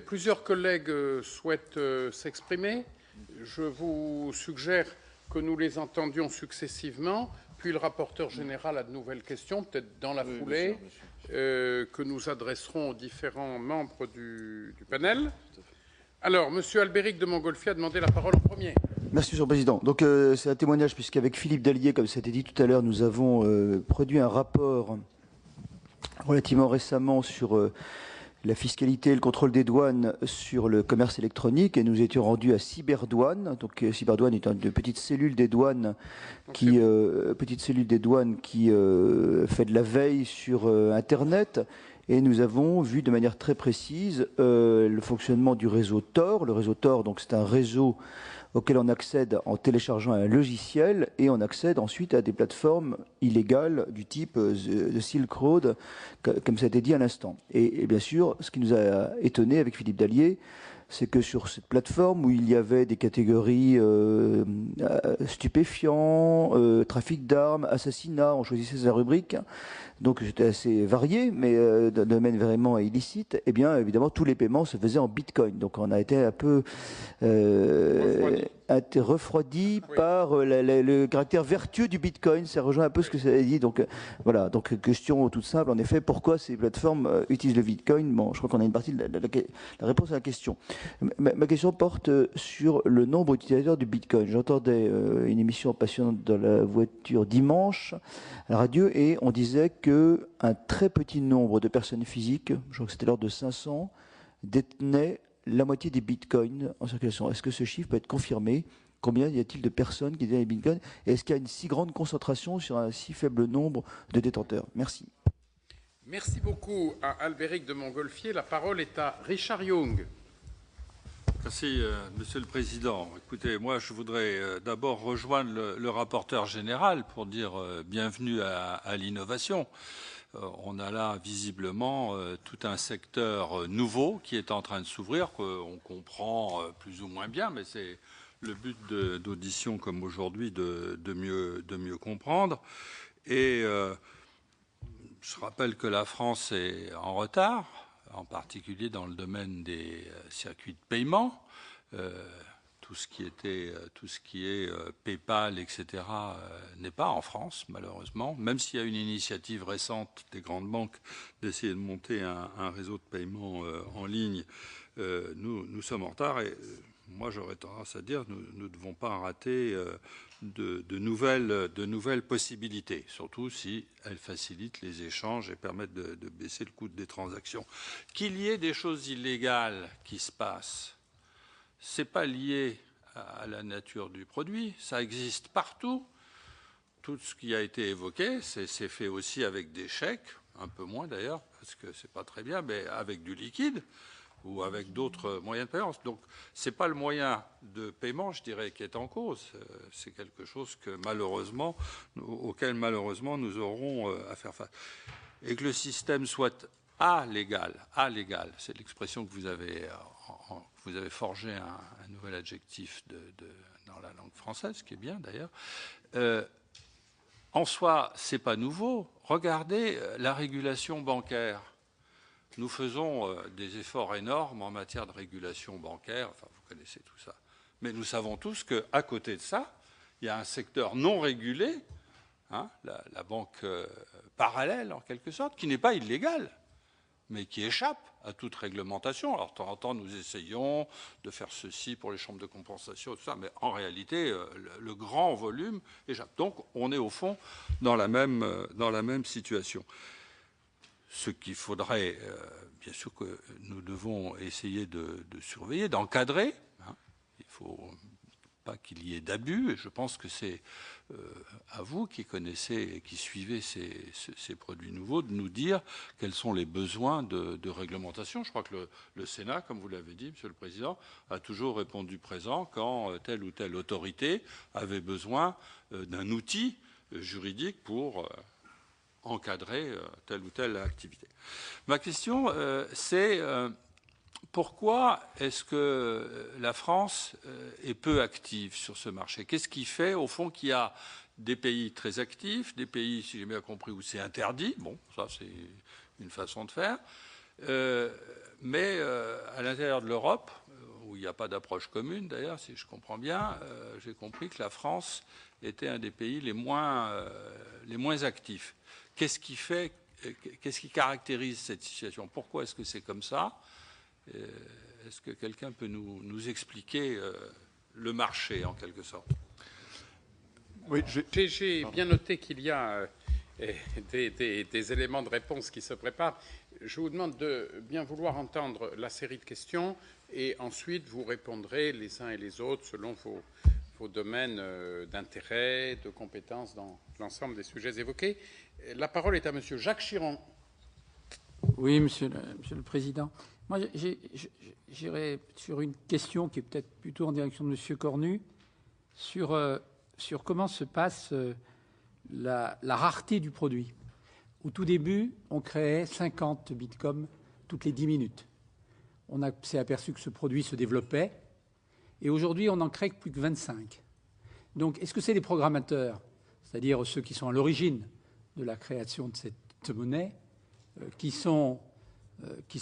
Plusieurs collègues souhaitent s'exprimer. Je vous suggère que nous les entendions successivement, puis le rapporteur général a de nouvelles questions, peut-être dans la foulée, que nous adresserons aux différents membres du panel. Alors, M. Albéric de Montgolfier a demandé la parole en premier. Merci, Monsieur le Président. Donc, c'est un témoignage, puisqu'avec Philippe Dallier, comme ça a été dit tout à l'heure, nous avons produit un rapport relativement récemment sur la fiscalité et le contrôle des douanes sur le commerce électronique, et nous étions rendus à Cyberdouane. Donc, Cyberdouane est une petite cellule des douanes qui fait de la veille sur Internet. Et nous avons vu de manière très précise le fonctionnement du réseau Tor. Le réseau Tor, donc, c'est un réseau auquel on accède en téléchargeant un logiciel, et on accède ensuite à des plateformes illégales du type de Silk Road, comme ça a été dit à l'instant. Et bien sûr, ce qui nous a étonné avec Philippe Dallier, c'est que sur cette plateforme où il y avait des catégories stupéfiants, trafic d'armes, assassinat, on choisissait sa rubrique, donc c'était assez varié, mais d'un domaine vraiment illicite, eh bien évidemment tous les paiements se faisaient en bitcoin. Donc on a été un peu refroidi par le caractère vertueux du bitcoin. Ça rejoint un peu ce que ça a dit. Donc voilà, donc question toute simple, en effet, pourquoi ces plateformes utilisent le bitcoin? Bon, je crois qu'on a une partie de la réponse à la question. Ma question porte sur le nombre d'utilisateurs du bitcoin. J'entendais une émission passionnante dans la voiture dimanche à la radio, et on disait qu'un très petit nombre de personnes physiques, je crois que c'était l'ordre de 500, détenaient la moitié des bitcoins en circulation. Est-ce que ce chiffre peut être confirmé? Combien y a-t-il de personnes qui détiennent les bitcoins? Et est-ce qu'il y a une si grande concentration sur un si faible nombre de détenteurs? Merci. Merci beaucoup à Albéric de Montgolfier. La parole est à Richard Young. Merci, Monsieur le Président. Écoutez, moi, je voudrais d'abord rejoindre le rapporteur général pour dire bienvenue à l'innovation. On a là visiblement tout un secteur nouveau qui est en train de s'ouvrir, qu'on comprend plus ou moins bien, mais c'est le but d'audition comme aujourd'hui de mieux comprendre. Et je rappelle que la France est en retard, en particulier dans le domaine des circuits de paiement. Tout ce qui est PayPal, etc., n'est pas en France, malheureusement. Même s'il y a une initiative récente des grandes banques d'essayer de monter un réseau de paiement en ligne, nous sommes en retard. Et moi, j'aurais tendance à dire nous ne devons pas rater de nouvelles possibilités, surtout si elles facilitent les échanges et permettent de baisser le coût des transactions. Qu'il y ait des choses illégales qui se passent, ce n'est pas lié à la nature du produit, ça existe partout. Tout ce qui a été évoqué, c'est fait aussi avec des chèques, un peu moins d'ailleurs, parce que ce n'est pas très bien, mais avec du liquide ou avec d'autres moyens de paiement. Donc, ce n'est pas le moyen de paiement, je dirais, qui est en cause. C'est quelque chose auquel malheureusement nous aurons à faire face. Et que le système soit alégal, c'est l'expression que vous avez forgé un nouvel adjectif dans la langue française, qui est bien d'ailleurs. En soi, ce n'est pas nouveau. Regardez la régulation bancaire. Nous faisons des efforts énormes en matière de régulation bancaire. Enfin, vous connaissez tout ça. Mais nous savons tous qu'à côté de ça, il y a un secteur non régulé, la banque parallèle en quelque sorte, qui n'est pas illégale, mais qui échappe à toute réglementation. Alors, de temps en temps, nous essayons de faire ceci pour les chambres de compensation, tout ça, mais en réalité, le grand volume échappe. Donc, on est au fond dans la même situation. Ce qu'il faudrait, bien sûr que nous devons essayer de surveiller, d'encadrer. Il ne faut pas qu'il y ait d'abus, et je pense que c'est à vous qui connaissez et qui suivez ces produits nouveaux de nous dire quels sont les besoins de réglementation. Je crois que le Sénat, comme vous l'avez dit, Monsieur le Président, a toujours répondu présent quand telle ou telle autorité avait besoin d'un outil juridique pour encadrer telle ou telle activité. Ma question, c'est pourquoi est-ce que la France est peu active sur ce marché? Qu'est-ce qui fait, au fond, qu'il y a des pays très actifs, des pays, si j'ai bien compris, où c'est interdit? Bon, ça, c'est une façon de faire. Mais à l'intérieur de l'Europe, où il n'y a pas d'approche commune d'ailleurs, si je comprends bien, j'ai compris que la France était un des pays les moins actifs. Qu'est-ce qui caractérise cette situation? Pourquoi est-ce que c'est comme ça? Est-ce que quelqu'un peut nous expliquer le marché, en quelque sorte? Oui, j'ai bien noté qu'il y a des éléments de réponse qui se préparent. Je vous demande de bien vouloir entendre la série de questions et ensuite vous répondrez les uns et les autres selon vos domaines d'intérêt, de compétences dans l'ensemble des sujets évoqués. La parole est à Monsieur Jacques Chiron. Oui, Monsieur le Président. Moi, j'irai sur une question qui est peut-être plutôt en direction de Monsieur Cornu, sur comment se passe la rareté du produit. Au tout début, on créait 50 bitcoins toutes les 10 minutes. On s'est aperçu que ce produit se développait, et aujourd'hui, on n'en crée que plus que 25. Donc, est-ce que c'est les programmateurs, c'est-à-dire ceux qui sont à l'origine de la création de cette monnaie, qui sont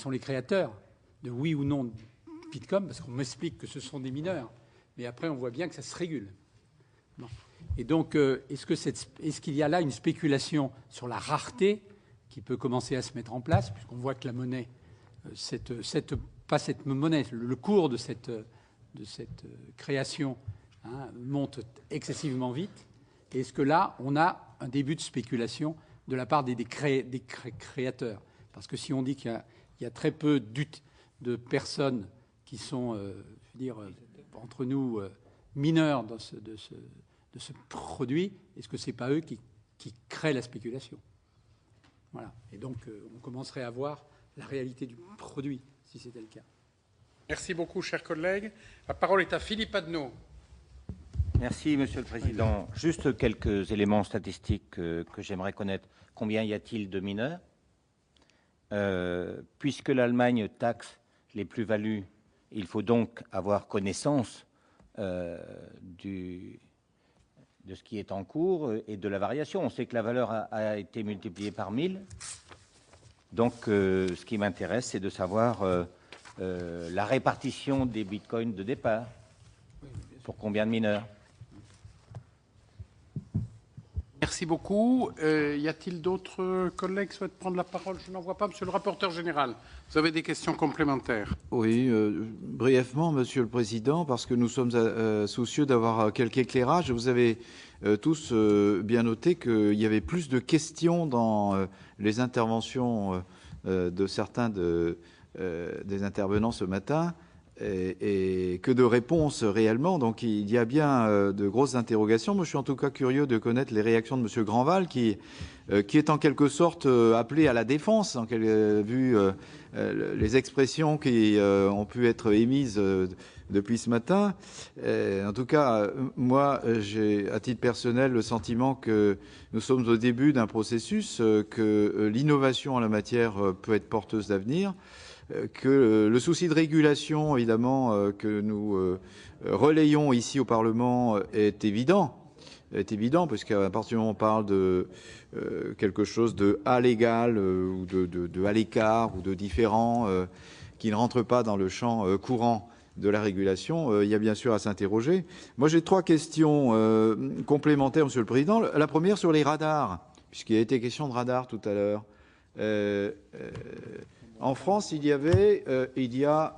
les créateurs de oui ou non Bitcoin, parce qu'on m'explique que ce sont des mineurs, mais après, on voit bien que ça se régule. Bon. Et donc, est-ce qu'il y a là une spéculation sur la rareté qui peut commencer à se mettre en place, puisqu'on voit que la monnaie, pas cette monnaie, le cours de cette création monte excessivement vite. Et est-ce que là, on a un début de spéculation de la part des créateurs? Parce que si on dit qu'il y a très peu de personnes qui sont, entre nous, mineurs de ce produit, est-ce que ce n'est pas eux qui créent la spéculation? Voilà. Et donc, on commencerait à voir la réalité du produit, si c'était le cas. Merci beaucoup, chers collègues. La parole est à Philippe Adneau. Merci, Monsieur le Président. Juste quelques éléments statistiques que j'aimerais connaître. Combien y a-t-il de mineurs? Puisque l'Allemagne taxe les plus-values, il faut donc avoir connaissance de ce qui est en cours et de la variation. On sait que la valeur a été multipliée par 1000. Donc, ce qui m'intéresse, c'est de savoir la répartition des bitcoins de départ. Pour combien de mineurs? Merci beaucoup. Y a-t-il d'autres collègues qui souhaitent prendre la parole? Je n'en vois pas. Monsieur le rapporteur général, vous avez des questions complémentaires? Oui, brièvement, Monsieur le Président, parce que nous sommes soucieux d'avoir quelques éclairages. Vous avez tous bien noté qu'il y avait plus de questions dans les interventions de certains des intervenants ce matin et que de réponses réellement. Donc il y a bien de grosses interrogations. Moi, je suis en tout cas curieux de connaître les réactions de Monsieur Grandval, qui est en quelque sorte appelé à la défense, vu les expressions qui ont pu être émises depuis ce matin. En tout cas, moi, j'ai à titre personnel le sentiment que nous sommes au début d'un processus, que l'innovation en la matière peut être porteuse d'avenir, que le souci de régulation, évidemment, que nous relayons ici au Parlement est évident, puisqu'à partir du moment où on parle de quelque chose de à l'égal ou de à l'écart ou de différent qui ne rentre pas dans le champ courant de la régulation, il y a bien sûr à s'interroger. Moi, j'ai 3 questions complémentaires, Monsieur le Président. La première sur les radars, puisqu'il a été question de radars tout à l'heure. En France, il y a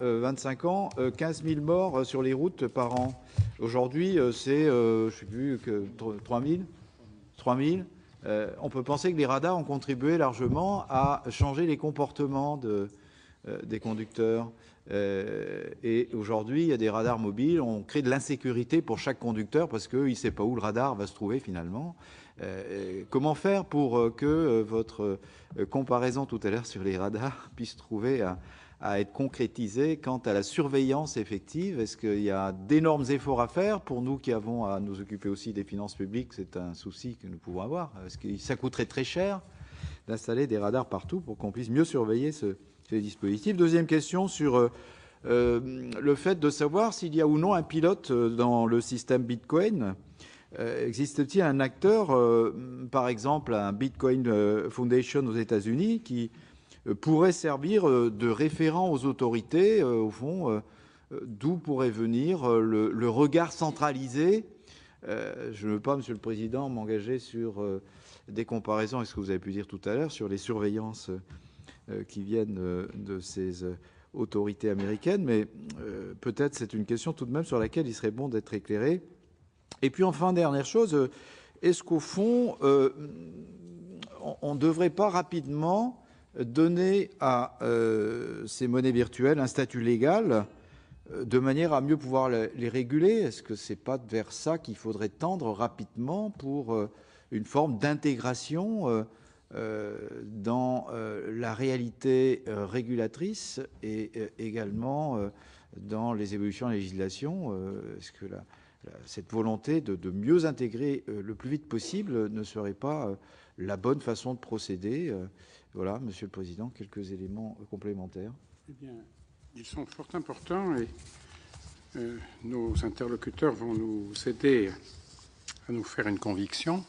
25 ans, 15 000 morts sur les routes par an. Aujourd'hui, c'est, je ne sais plus, 3 000. On peut penser que les radars ont contribué largement à changer les comportements des conducteurs. Et aujourd'hui, il y a des radars mobiles. On crée de l'insécurité pour chaque conducteur parce qu'il ne sait pas où le radar va se trouver finalement. Comment faire pour que votre comparaison tout à l'heure sur les radars puisse trouver à être concrétisée quant à la surveillance effective? Est-ce qu'il y a d'énormes efforts à faire pour nous qui avons à nous occuper aussi des finances publiques? C'est un souci que nous pouvons avoir. Est-ce que ça coûterait très cher d'installer des radars partout pour qu'on puisse mieux surveiller ces dispositifs? Deuxième question sur le fait de savoir s'il y a ou non un pilote dans le système Bitcoin. Existe-t-il un acteur, par exemple un Bitcoin Foundation aux États-Unis, qui pourrait servir de référent aux autorités, au fond, d'où pourrait venir le regard centralisé. Je ne veux pas, Monsieur le Président, m'engager sur des comparaisons avec ce que vous avez pu dire tout à l'heure sur les surveillances qui viennent de ces autorités américaines, mais peut-être c'est une question tout de même sur laquelle il serait bon d'être éclairé. Et puis enfin, dernière chose, est-ce qu'au fond, on ne devrait pas rapidement donner à ces monnaies virtuelles un statut légal de manière à mieux pouvoir les réguler? Est-ce que ce n'est pas vers ça qu'il faudrait tendre rapidement pour une forme d'intégration dans la réalité régulatrice et également dans les évolutions de la législation? Est-ce que cette volonté de mieux intégrer le plus vite possible ne serait pas la bonne façon de procéder? Voilà, Monsieur le Président, quelques éléments complémentaires. Eh bien, ils sont fort importants et nos interlocuteurs vont nous aider à nous faire une conviction.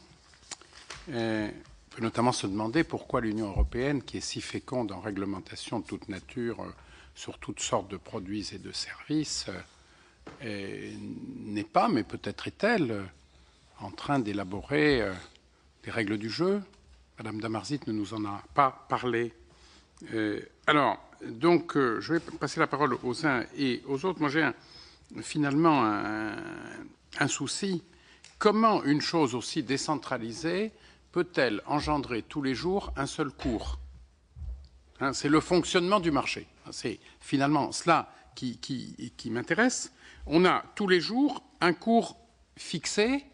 On peut notamment se demander pourquoi l'Union européenne, qui est si féconde en réglementation de toute nature sur toutes sortes de produits et de services, n'est pas, mais peut-être est-elle, en train d'élaborer des règles du jeu. Madame Damarzit ne nous en a pas parlé. Donc, je vais passer la parole aux uns et aux autres. Moi, j'ai finalement un souci. Comment une chose aussi décentralisée peut-elle engendrer tous les jours un seul cours? C'est le fonctionnement du marché. C'est finalement cela qui m'intéresse. On a tous les jours un cours fixé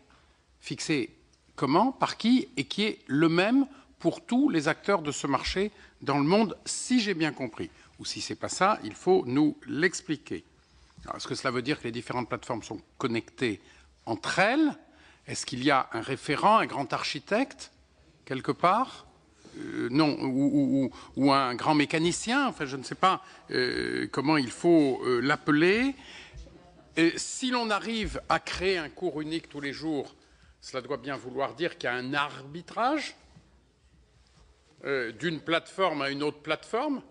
comment, par qui, et qui est le même pour tous les acteurs de ce marché dans le monde, si j'ai bien compris. Ou si ce n'est pas ça, il faut nous l'expliquer. Est-ce que cela veut dire que les différentes plateformes sont connectées entre elles? Est-ce qu'il y a un référent, un grand architecte, quelque part? Non, ou un grand mécanicien, enfin je ne sais pas comment il faut l'appeler. Si l'on arrive à créer un cours unique tous les jours, cela doit bien vouloir dire qu'il y a un arbitrage d'une plateforme à une autre plateforme.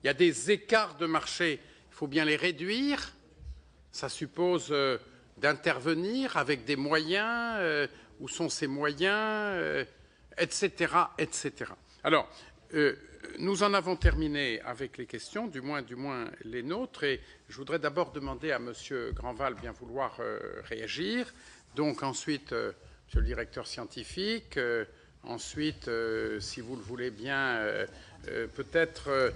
Il y a des écarts de marché, il faut bien les réduire. Ça suppose d'intervenir avec des moyens, où sont ces moyens, etc., etc. Alors, nous en avons terminé avec les questions, du moins les nôtres, et je voudrais d'abord demander à M. Grandval bien vouloir réagir. Donc ensuite, M. le directeur scientifique, ensuite, si vous le voulez bien, peut-être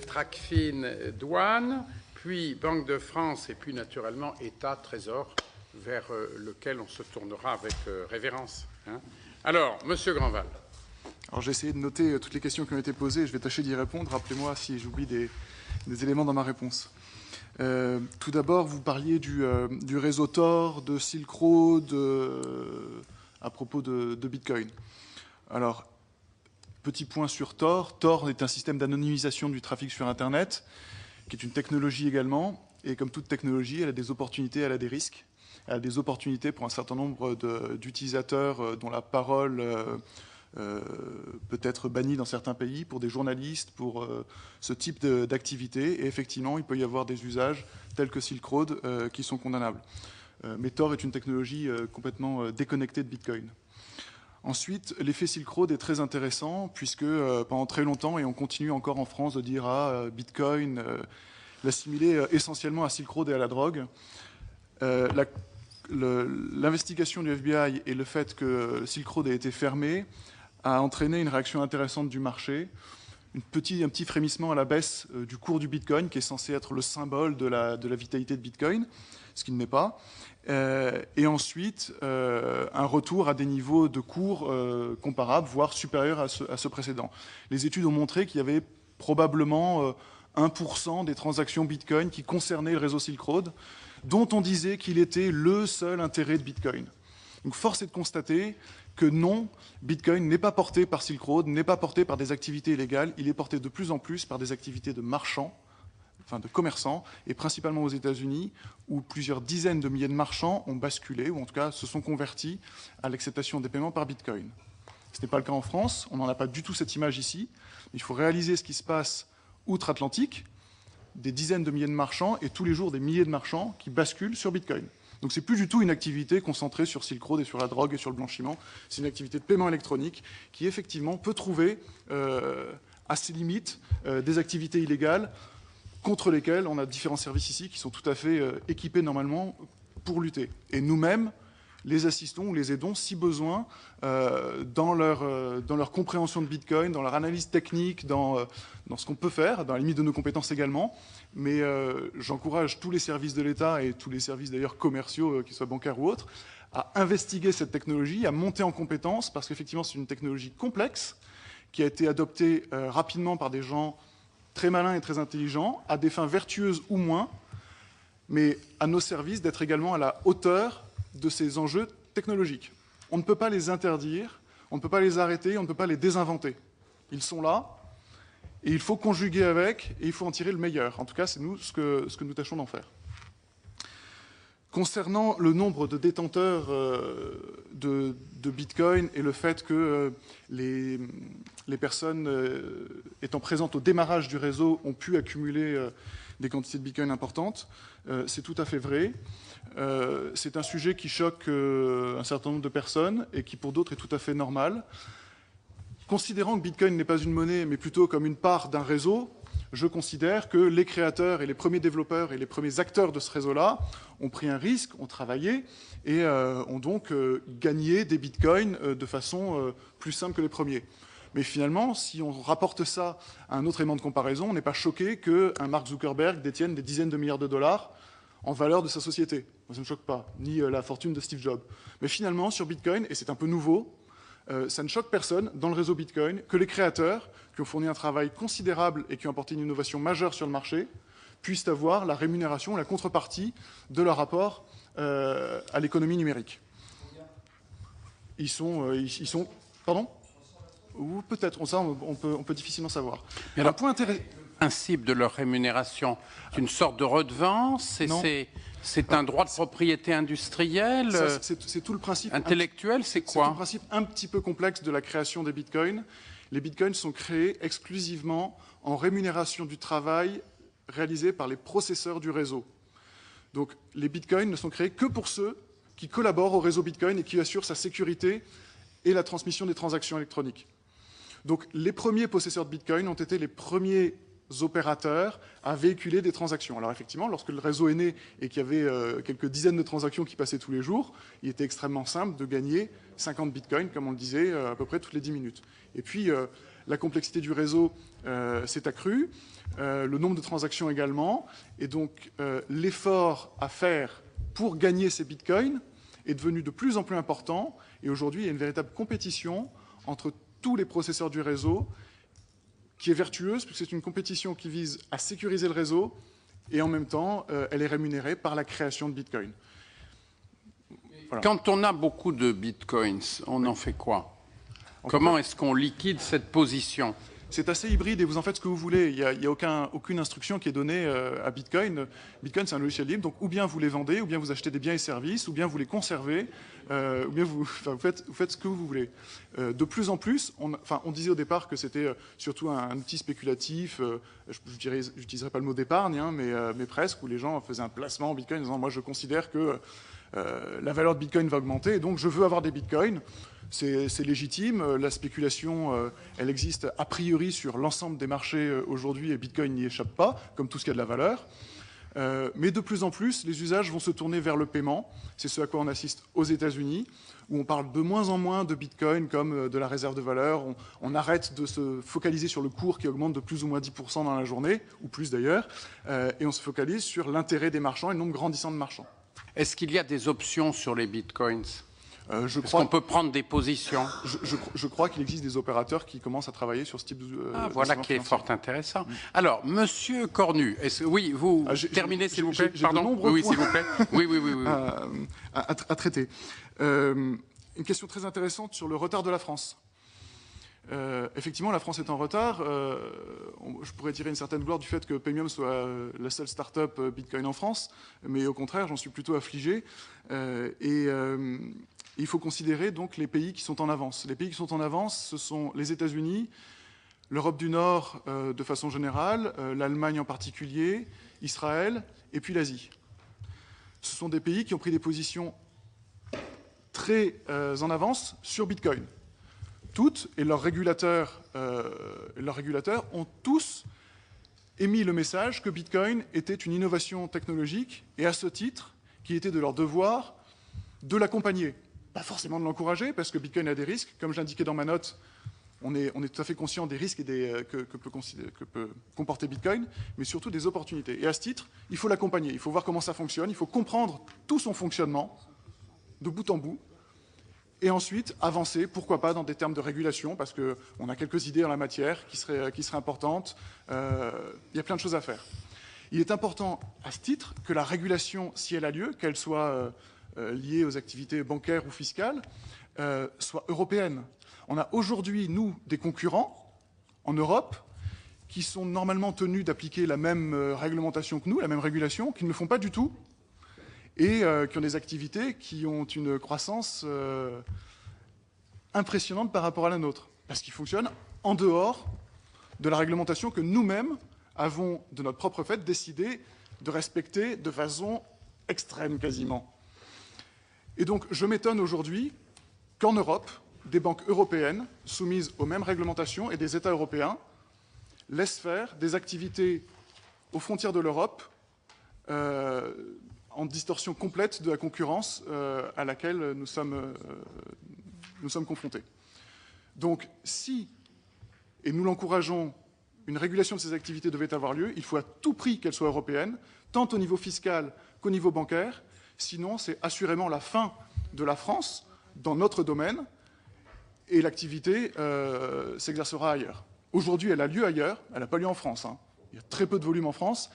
Tracfin, douane, puis Banque de France, et puis naturellement État, Trésor, vers lequel on se tournera avec révérence. Alors, M. Grandval. Alors j'ai essayé de noter toutes les questions qui ont été posées, je vais tâcher d'y répondre. Rappelez-moi si j'oublie des éléments dans ma réponse. Tout d'abord, vous parliez du réseau Tor, de Silk Road, à propos de Bitcoin. Alors, petit point sur Tor. Tor est un système d'anonymisation du trafic sur Internet, qui est une technologie également. Et comme toute technologie, elle a des opportunités, elle a des risques. Elle a des opportunités pour un certain nombre d'utilisateurs dont la parole peut être bannie dans certains pays, pour des journalistes, pour ce type d'activité. Et effectivement, il peut y avoir des usages tels que Silk Road qui sont condamnables. Mais Tor est une technologie complètement déconnectée de Bitcoin. Ensuite, l'effet Silk Road est très intéressant puisque pendant très longtemps, et on continue encore en France de dire Bitcoin, l'assimiler essentiellement à Silk Road et à la drogue. L'investigation du FBI et le fait que Silk Road ait été fermé a entraîné une réaction intéressante du marché, un petit frémissement à la baisse du cours du Bitcoin, qui est censé être le symbole de la vitalité de Bitcoin, ce qui ne l'est pas. Et ensuite, un retour à des niveaux de cours comparables, voire supérieurs à ce précédent. Les études ont montré qu'il y avait probablement 1% des transactions Bitcoin qui concernaient le réseau Silk Road, dont on disait qu'il était le seul intérêt de Bitcoin. Donc force est de constater que non, Bitcoin n'est pas porté par Silk Road, n'est pas porté par des activités illégales, il est porté de plus en plus par des activités de marchands, enfin de commerçants, et principalement aux États-Unis, où plusieurs dizaines de milliers de marchands ont basculé, ou en tout cas se sont convertis à l'acceptation des paiements par Bitcoin. Ce n'est pas le cas en France. On n'en a pas du tout cette image ici. Il faut réaliser ce qui se passe outre-Atlantique, des dizaines de milliers de marchands et tous les jours des milliers de marchands qui basculent sur Bitcoin. Donc c'est plus du tout une activité concentrée sur Silk Road et sur la drogue et sur le blanchiment. C'est une activité de paiement électronique qui effectivement peut trouver à ses limites des activités illégales contre lesquelles on a différents services ici qui sont tout à fait équipés normalement pour lutter. Et nous-mêmes, les assistons ou les aidons, si besoin, dans leur compréhension de Bitcoin, dans leur analyse technique, dans ce qu'on peut faire, dans la limite de nos compétences également. Mais j'encourage tous les services de l'État et tous les services d'ailleurs commerciaux, qu'ils soient bancaires ou autres, à investiguer cette technologie, à monter en compétences, parce qu'effectivement c'est une technologie complexe qui a été adoptée rapidement par des gens très malins et très intelligents, à des fins vertueuses ou moins, mais à nos services d'être également à la hauteur de ces enjeux technologiques. On ne peut pas les interdire, on ne peut pas les arrêter, on ne peut pas les désinventer. Ils sont là, et il faut conjuguer avec, et il faut en tirer le meilleur. En tout cas, c'est nous ce que nous tâchons d'en faire. Concernant le nombre de détenteurs de Bitcoin et le fait que les personnes étant présentes au démarrage du réseau ont pu accumuler des quantités de Bitcoin importantes, c'est tout à fait vrai. C'est un sujet qui choque un certain nombre de personnes et qui pour d'autres est tout à fait normal. Considérant que Bitcoin n'est pas une monnaie mais plutôt comme une part d'un réseau, je considère que les créateurs et les premiers développeurs et les premiers acteurs de ce réseau-là ont pris un risque, ont travaillé et ont donc gagné des bitcoins de façon plus simple que les premiers. Mais finalement, si on rapporte ça à un autre élément de comparaison, on n'est pas choqué qu'un Mark Zuckerberg détienne des dizaines de milliards de dollars en valeur de sa société. Ça ne me choque pas, ni la fortune de Steve Jobs. Mais finalement, sur Bitcoin, et c'est un peu nouveau, ça ne choque personne dans le réseau Bitcoin que les créateurs, qui ont fourni un travail considérable et qui ont apporté une innovation majeure sur le marché, puissent avoir la rémunération, la contrepartie de leur rapport à l'économie numérique. Ils sont pardon ? Ou peut-être, ça on peut difficilement savoir. Mais alors, le principe de leur rémunération, c'est une sorte de redevance, c'est un droit de propriété industrielle, c'est tout le principe intellectuel, c'est quoi ? C'est un principe un petit peu complexe de la création des bitcoins. Les bitcoins sont créés exclusivement en rémunération du travail réalisé par les processeurs du réseau. Donc les bitcoins ne sont créés que pour ceux qui collaborent au réseau bitcoin et qui assurent sa sécurité et la transmission des transactions électroniques. Donc les premiers possesseurs de bitcoin ont été les premiers opérateurs à véhiculer des transactions. Alors effectivement, lorsque le réseau est né et qu'il y avait quelques dizaines de transactions qui passaient tous les jours, il était extrêmement simple de gagner 50 bitcoins, comme on le disait, à peu près toutes les 10 minutes. Et puis, la complexité du réseau s'est accrue, le nombre de transactions également, et donc l'effort à faire pour gagner ces bitcoins est devenu de plus en plus important, et aujourd'hui, il y a une véritable compétition entre tous les processeurs du réseau, qui est vertueuse, puisque c'est une compétition qui vise à sécuriser le réseau, et en même temps, elle est rémunérée par la création de Bitcoin. Voilà. Quand on a beaucoup de Bitcoins, on en fait quoi ? Comment est-ce qu'on liquide cette position ? C'est assez hybride et vous en faites ce que vous voulez. Il n'y a aucune instruction qui est donnée à Bitcoin. Bitcoin, c'est un logiciel libre, donc ou bien vous les vendez, ou bien vous achetez des biens et services, ou bien vous les conservez, ou bien vous faites ce que vous voulez. De plus en plus, on disait au départ que c'était surtout un outil spéculatif, je n'utiliserai pas le mot d'épargne, hein, mais presque, où les gens faisaient un placement en Bitcoin en disant « moi je considère que la valeur de Bitcoin va augmenter, et donc je veux avoir des Bitcoins ». C'est légitime, la spéculation, elle existe a priori sur l'ensemble des marchés aujourd'hui et Bitcoin n'y échappe pas, comme tout ce qui a de la valeur. Mais de plus en plus, les usages vont se tourner vers le paiement. C'est ce à quoi on assiste aux États-Unis, où on parle de moins en moins de Bitcoin comme de la réserve de valeur. On arrête de se focaliser sur le cours qui augmente de plus ou moins 10% dans la journée, ou plus d'ailleurs, et on se focalise sur l'intérêt des marchands et le nombre grandissant de marchands. Est-ce qu'il y a des options sur les Bitcoins ? Est-ce qu'on peut prendre des positions ? Je crois qu'il existe des opérateurs qui commencent à travailler sur ce type de... voilà qui est fort intéressant. Alors, Monsieur Cornu, oui, vous terminez s'il vous plaît. Pardon. Oui, s'il vous plaît. Oui. À traiter. Une question très intéressante sur le retard de la France. Effectivement, la France est en retard. Je pourrais tirer une certaine gloire du fait que Paymium soit la seule start-up Bitcoin en France, mais au contraire, j'en suis plutôt affligé. Et il faut considérer donc les pays qui sont en avance. Les pays qui sont en avance, ce sont les États-Unis, l'Europe du Nord de façon générale, l'Allemagne en particulier, Israël et puis l'Asie. Ce sont des pays qui ont pris des positions très en avance sur Bitcoin. Toutes et leurs régulateurs ont tous émis le message que Bitcoin était une innovation technologique et à ce titre, qu'il était de leur devoir de l'accompagner. Pas forcément de l'encourager parce que Bitcoin a des risques. Comme je l'indiquais dans ma note, on est tout à fait conscient des risques et que peut comporter Bitcoin, mais surtout des opportunités. Et à ce titre, il faut l'accompagner, il faut voir comment ça fonctionne, il faut comprendre tout son fonctionnement de bout en bout, et ensuite avancer, pourquoi pas, dans des termes de régulation, parce qu'on a quelques idées en la matière qui seraient importantes. Il y a plein de choses à faire. Il est important, à ce titre, que la régulation, si elle a lieu, qu'elle soit liée aux activités bancaires ou fiscales, soit européenne. On a aujourd'hui, nous, des concurrents en Europe qui sont normalement tenus d'appliquer la même réglementation que nous, la même régulation, qui ne le font pas du tout, et qui ont des activités qui ont une croissance impressionnante par rapport à la nôtre, parce qu'ils fonctionnent en dehors de la réglementation que nous-mêmes avons, de notre propre fait, décidé de respecter de façon extrême quasiment. Et donc, je m'étonne aujourd'hui qu'en Europe, des banques européennes soumises aux mêmes réglementations et des États européens laissent faire des activités aux frontières de l'Europe en distorsion complète de la concurrence à laquelle nous sommes confrontés. Donc, si, et nous l'encourageons, une régulation de ces activités devait avoir lieu, il faut à tout prix qu'elle soit européenne, tant au niveau fiscal qu'au niveau bancaire. Sinon, c'est assurément la fin de la France dans notre domaine et l'activité s'exercera ailleurs. Aujourd'hui, elle a lieu ailleurs, elle n'a pas lieu en France. Hein. Il y a très peu de volume en France.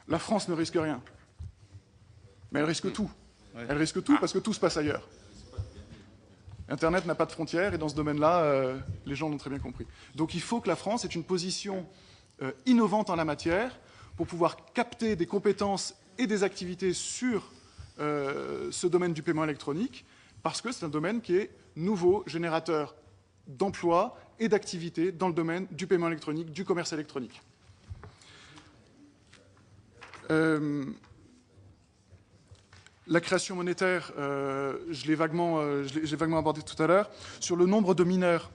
La France ne risque rien. Mais elle risque tout. Elle risque tout parce que tout se passe ailleurs. Internet n'a pas de frontières et dans ce domaine-là, les gens l'ont très bien compris. Donc il faut que la France ait une position innovante en la matière pour pouvoir capter des compétences et des activités sur ce domaine du paiement électronique, parce que c'est un domaine qui est nouveau, générateur d'emplois et d'activités dans le domaine du paiement électronique, du commerce électronique. La création monétaire, je l'ai vaguement abordé tout à l'heure. Sur le nombre de mineurs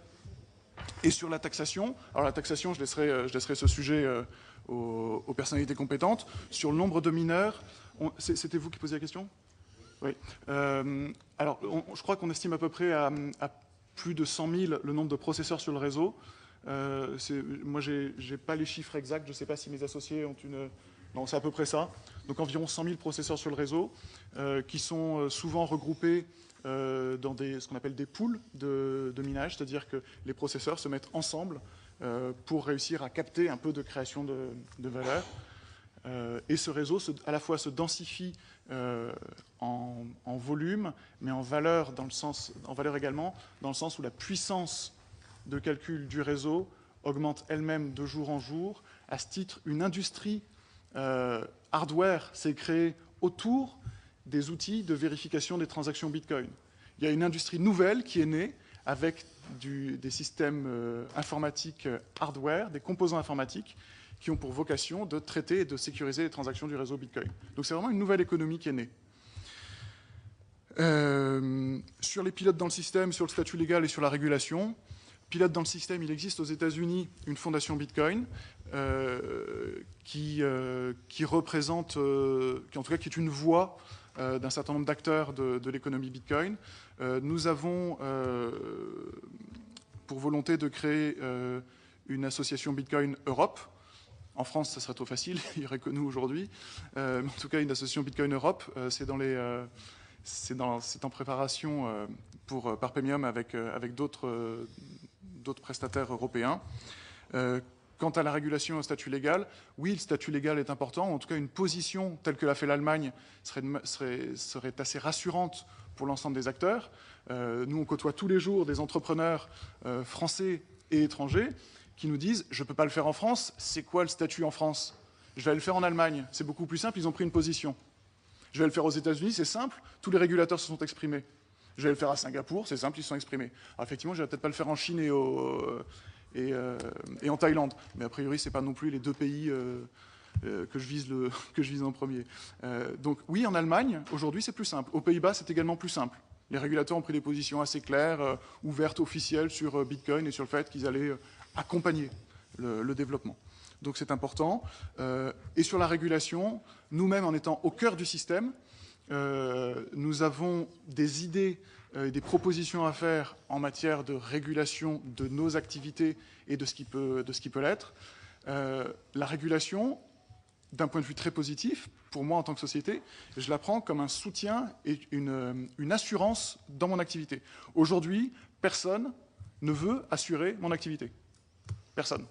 et sur la taxation, alors la taxation, je laisserai ce sujet aux personnalités compétentes. Sur le nombre de mineurs, c'était vous qui posiez la question ? Oui. Alors, je crois qu'on estime à peu près à plus de 100 000 le nombre de processeurs sur le réseau. Moi, je n'ai pas les chiffres exacts, je ne sais pas si mes associés ont une... Non, c'est à peu près ça. Donc environ 100 000 processeurs sur le réseau qui sont souvent regroupés dans ce qu'on appelle des pools de minage, c'est-à-dire que les processeurs se mettent ensemble pour réussir à capter un peu de création de valeur. Et ce réseau à la fois se densifie en volume, mais en valeur également, dans le sens où la puissance de calcul du réseau augmente elle-même de jour en jour. À ce titre, une industrie hardware s'est créée autour des outils de vérification des transactions Bitcoin. Il y a une industrie nouvelle qui est née avec des systèmes informatiques hardware, des composants informatiques qui ont pour vocation de traiter et de sécuriser les transactions du réseau Bitcoin. Donc c'est vraiment une nouvelle économie qui est née. Sur les pilotes dans le système, sur le statut légal et sur la régulation, pilote dans le système, il existe aux États-Unis une fondation Bitcoin qui représente, en tout cas qui est une voix d'un certain nombre d'acteurs de l'économie Bitcoin. Nous avons pour volonté de créer une association Bitcoin Europe. En France, ça serait trop facile, il n'y aurait que nous aujourd'hui. En tout cas, une association Bitcoin Europe, c'est en préparation par Parpemium avec d'autres prestataires européens. Quant à la régulation et au statut légal, oui, le statut légal est important. En tout cas, une position telle que l'a fait l'Allemagne serait assez rassurante pour l'ensemble des acteurs. Nous, on côtoie tous les jours des entrepreneurs français et étrangers qui nous disent « je ne peux pas le faire en France, c'est quoi le statut en France ? Je vais aller le faire en Allemagne, c'est beaucoup plus simple, ils ont pris une position. Je vais le faire aux États-Unis, c'est simple, tous les régulateurs se sont exprimés. Je vais le faire à Singapour, c'est simple, ils sont exprimés. Alors effectivement, je ne vais peut-être pas le faire en Chine et en Thaïlande, mais a priori, ce n'est pas non plus les deux pays que je vise en premier. Donc oui, en Allemagne, aujourd'hui, c'est plus simple. Aux Pays-Bas, c'est également plus simple. Les régulateurs ont pris des positions assez claires, ouvertes, officielles sur Bitcoin et sur le fait qu'ils allaient accompagner le développement. Donc c'est important. Et sur la régulation, nous-mêmes, en étant au cœur du système, nous avons des idées et des propositions à faire en matière de régulation de nos activités et de ce qui peut l'être. La régulation, d'un point de vue très positif, pour moi en tant que société, je la prends comme un soutien et une assurance dans mon activité. Aujourd'hui, personne ne veut assurer mon activité. Personne.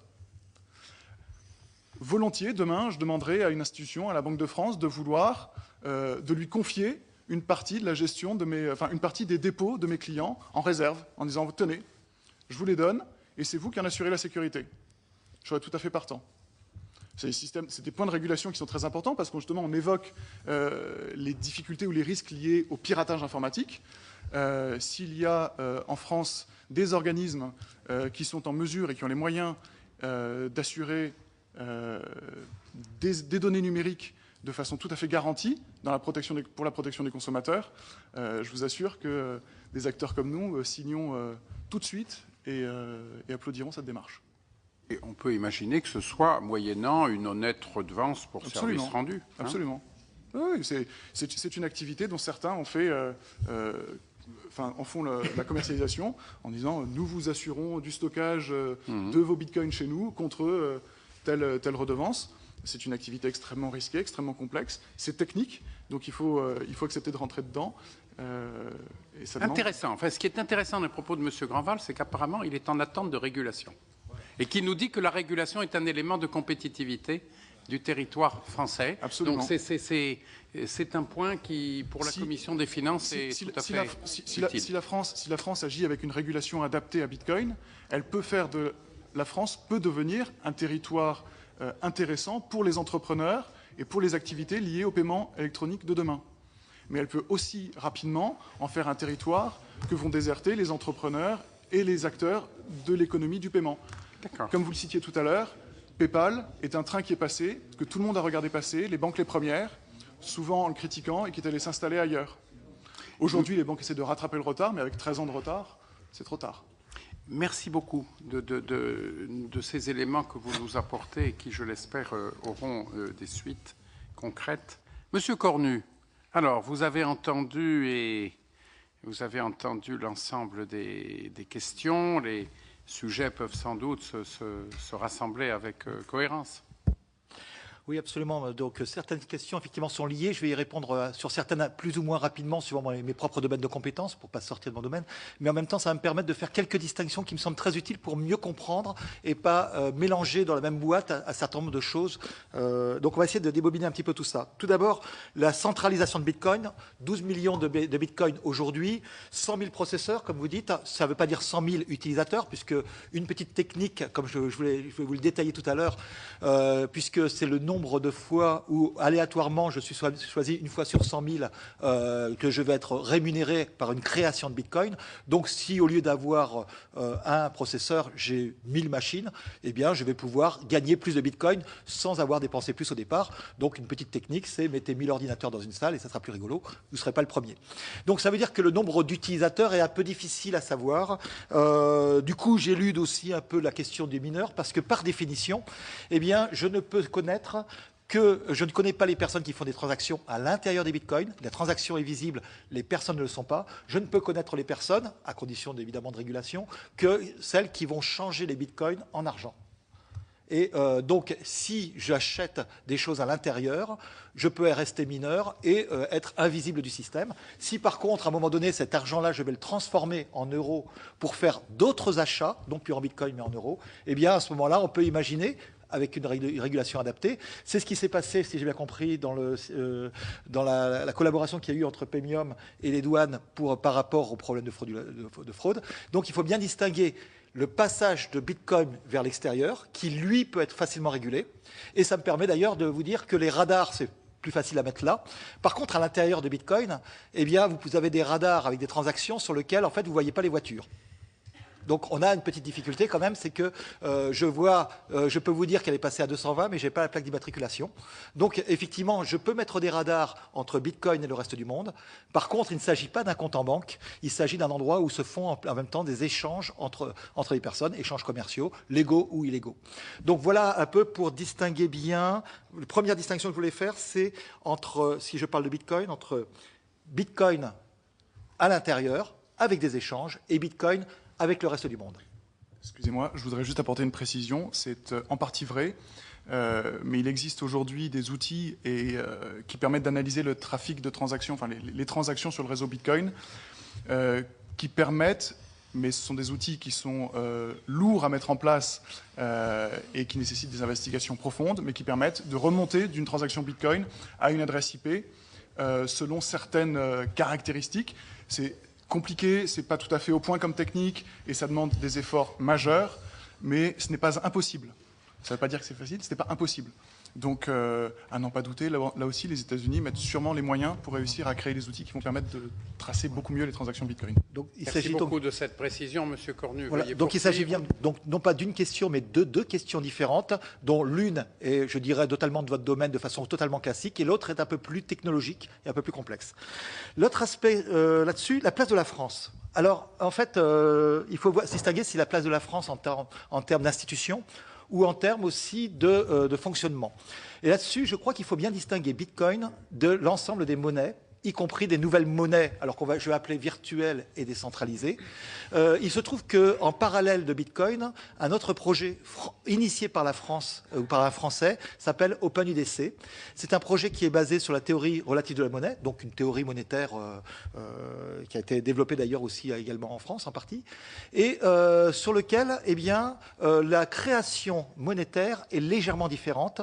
Volontiers, demain, je demanderai à une institution, à la Banque de France, de vouloir de lui confier une partie de la gestion une partie des dépôts de mes clients en réserve, en disant tenez, je vous les donne et c'est vous qui en assurez la sécurité. Je serais tout à fait partant. C'est des points de régulation qui sont très importants parce que justement on évoque les difficultés ou les risques liés au piratage informatique. S'il y a en France des organismes qui sont en mesure et qui ont les moyens d'assurer des données numériques de façon tout à fait garantie pour la protection des consommateurs, je vous assure que des acteurs comme nous signons tout de suite et applaudiront cette démarche. Et on peut imaginer que ce soit moyennant une honnête redevance pour service rendu. Hein. Absolument. Oui, c'est une activité dont certains ont fait, en font la commercialisation en disant nous vous assurons du stockage de vos bitcoins chez nous contre telle redevance. C'est une activité extrêmement risquée, extrêmement complexe. C'est technique, donc il faut accepter de rentrer dedans. Et ça demande... Intéressant. Enfin, ce qui est intéressant dans les propos de M. Granval, c'est qu'apparemment, il est en attente de régulation. Et qui nous dit que la régulation est un élément de compétitivité du territoire français. Absolument. Donc c'est un point qui, pour la Commission des finances, est tout à fait utile. Si la France agit avec une régulation adaptée à Bitcoin, la France peut devenir un territoire intéressant pour les entrepreneurs et pour les activités liées au paiement électronique de demain. Mais elle peut aussi rapidement en faire un territoire que vont déserter les entrepreneurs et les acteurs de l'économie du paiement. Comme vous le citiez tout à l'heure, PayPal est un train qui est passé, que tout le monde a regardé passer, les banques les premières, souvent en le critiquant, et qui est allé s'installer ailleurs. Aujourd'hui, les banques essaient de rattraper le retard, mais avec 13 ans de retard, c'est trop tard. Merci beaucoup de ces éléments que vous nous apportez et qui, je l'espère, auront des suites concrètes. Monsieur Cornu, alors, vous avez entendu l'ensemble des questions. Les sujets peuvent sans doute se rassembler avec cohérence. Oui, absolument. Donc, certaines questions, effectivement, sont liées. Je vais y répondre sur certaines plus ou moins rapidement, suivant mes propres domaines de compétences, pour ne pas sortir de mon domaine. Mais en même temps, ça va me permettre de faire quelques distinctions qui me semblent très utiles pour mieux comprendre et pas mélanger dans la même boîte un certain nombre de choses. Donc, on va essayer de débobiner un petit peu tout ça. Tout d'abord, la centralisation de Bitcoin. 12 millions de Bitcoin aujourd'hui, 100 000 processeurs, comme vous dites. Ça ne veut pas dire 100 000 utilisateurs, puisque une petite technique, comme je vais vous le détailler tout à l'heure, puisque c'est le nombre de fois où aléatoirement je suis choisi une fois sur 100 000 que je vais être rémunéré par une création de Bitcoin. Donc si au lieu d'avoir un processeur, j'ai 1000 machines, eh bien je vais pouvoir gagner plus de Bitcoin sans avoir dépensé plus au départ. Donc une petite technique, c'est mettez 1000 ordinateurs dans une salle et ça sera plus rigolo, vous ne serez pas le premier. Donc ça veut dire que le nombre d'utilisateurs est un peu difficile à savoir. Du coup, j'élude aussi un peu la question des mineurs parce que par définition, eh bien je ne peux connaître que je ne connais pas les personnes qui font des transactions à l'intérieur des bitcoins. La transaction est visible, les personnes ne le sont pas. Je ne peux connaître les personnes, à condition évidemment de régulation, que celles qui vont changer les bitcoins en argent. Et donc, si j'achète des choses à l'intérieur, je peux rester mineur et être invisible du système. Si par contre, à un moment donné, cet argent-là, je vais le transformer en euros pour faire d'autres achats, donc plus en bitcoin mais en euros, eh bien à ce moment-là, on peut imaginer avec une régulation adaptée. C'est ce qui s'est passé, si j'ai bien compris, dans la collaboration qu'il y a eu entre Paymium et les douanes par rapport au problème de fraude. Donc il faut bien distinguer le passage de Bitcoin vers l'extérieur, qui lui peut être facilement régulé. Et ça me permet d'ailleurs de vous dire que les radars, c'est plus facile à mettre là. Par contre, à l'intérieur de Bitcoin, eh bien, vous avez des radars avec des transactions sur lesquelles, en fait, vous ne voyez pas les voitures. Donc, on a une petite difficulté quand même, c'est que je peux vous dire qu'elle est passée à 220, mais je n'ai pas la plaque d'immatriculation. Donc, effectivement, je peux mettre des radars entre Bitcoin et le reste du monde. Par contre, il ne s'agit pas d'un compte en banque, il s'agit d'un endroit où se font en même temps des échanges entre les personnes, échanges commerciaux, légaux ou illégaux. Donc, voilà un peu pour distinguer bien. La première distinction que je voulais faire, c'est entre, si je parle de Bitcoin, entre Bitcoin à l'intérieur, avec des échanges, et Bitcoin avec le reste du monde. Excusez-moi, je voudrais juste apporter une précision. C'est en partie vrai, mais il existe aujourd'hui des outils qui permettent d'analyser le trafic de transactions, enfin les transactions sur le réseau Bitcoin, qui permettent, mais ce sont des outils qui sont lourds à mettre en place et qui nécessitent des investigations profondes, mais qui permettent de remonter d'une transaction Bitcoin à une adresse IP selon certaines caractéristiques. C'est compliqué, c'est pas tout à fait au point comme technique et ça demande des efforts majeurs, mais ce n'est pas impossible. Ça ne veut pas dire que c'est facile, ce n'est pas impossible. Donc, à n'en pas douter, là aussi, les États-Unis mettent sûrement les moyens pour réussir à créer des outils qui vont permettre de tracer beaucoup mieux les transactions Bitcoin. Donc, Merci beaucoup de cette précision, Monsieur Cornu. Voilà. Donc, il s'agit bien, donc, non pas d'une question, mais de deux questions différentes, dont l'une est, je dirais, totalement de votre domaine de façon totalement classique, et l'autre est un peu plus technologique et un peu plus complexe. L'autre aspect là-dessus, la place de la France. Alors, en fait, il faut distinguer si la place de la France en termes d'institution ou en termes aussi de fonctionnement. Et là-dessus, je crois qu'il faut bien distinguer Bitcoin de l'ensemble des monnaies, y compris des nouvelles monnaies, alors je vais appeler virtuelles et décentralisées. Il se trouve qu'en parallèle de Bitcoin, un autre projet initié par la France, ou par un Français, s'appelle OpenUDC. C'est un projet qui est basé sur la théorie relative de la monnaie, donc une théorie monétaire qui a été développée d'ailleurs aussi également en France en partie, et sur lequel eh bien, la création monétaire est légèrement différente,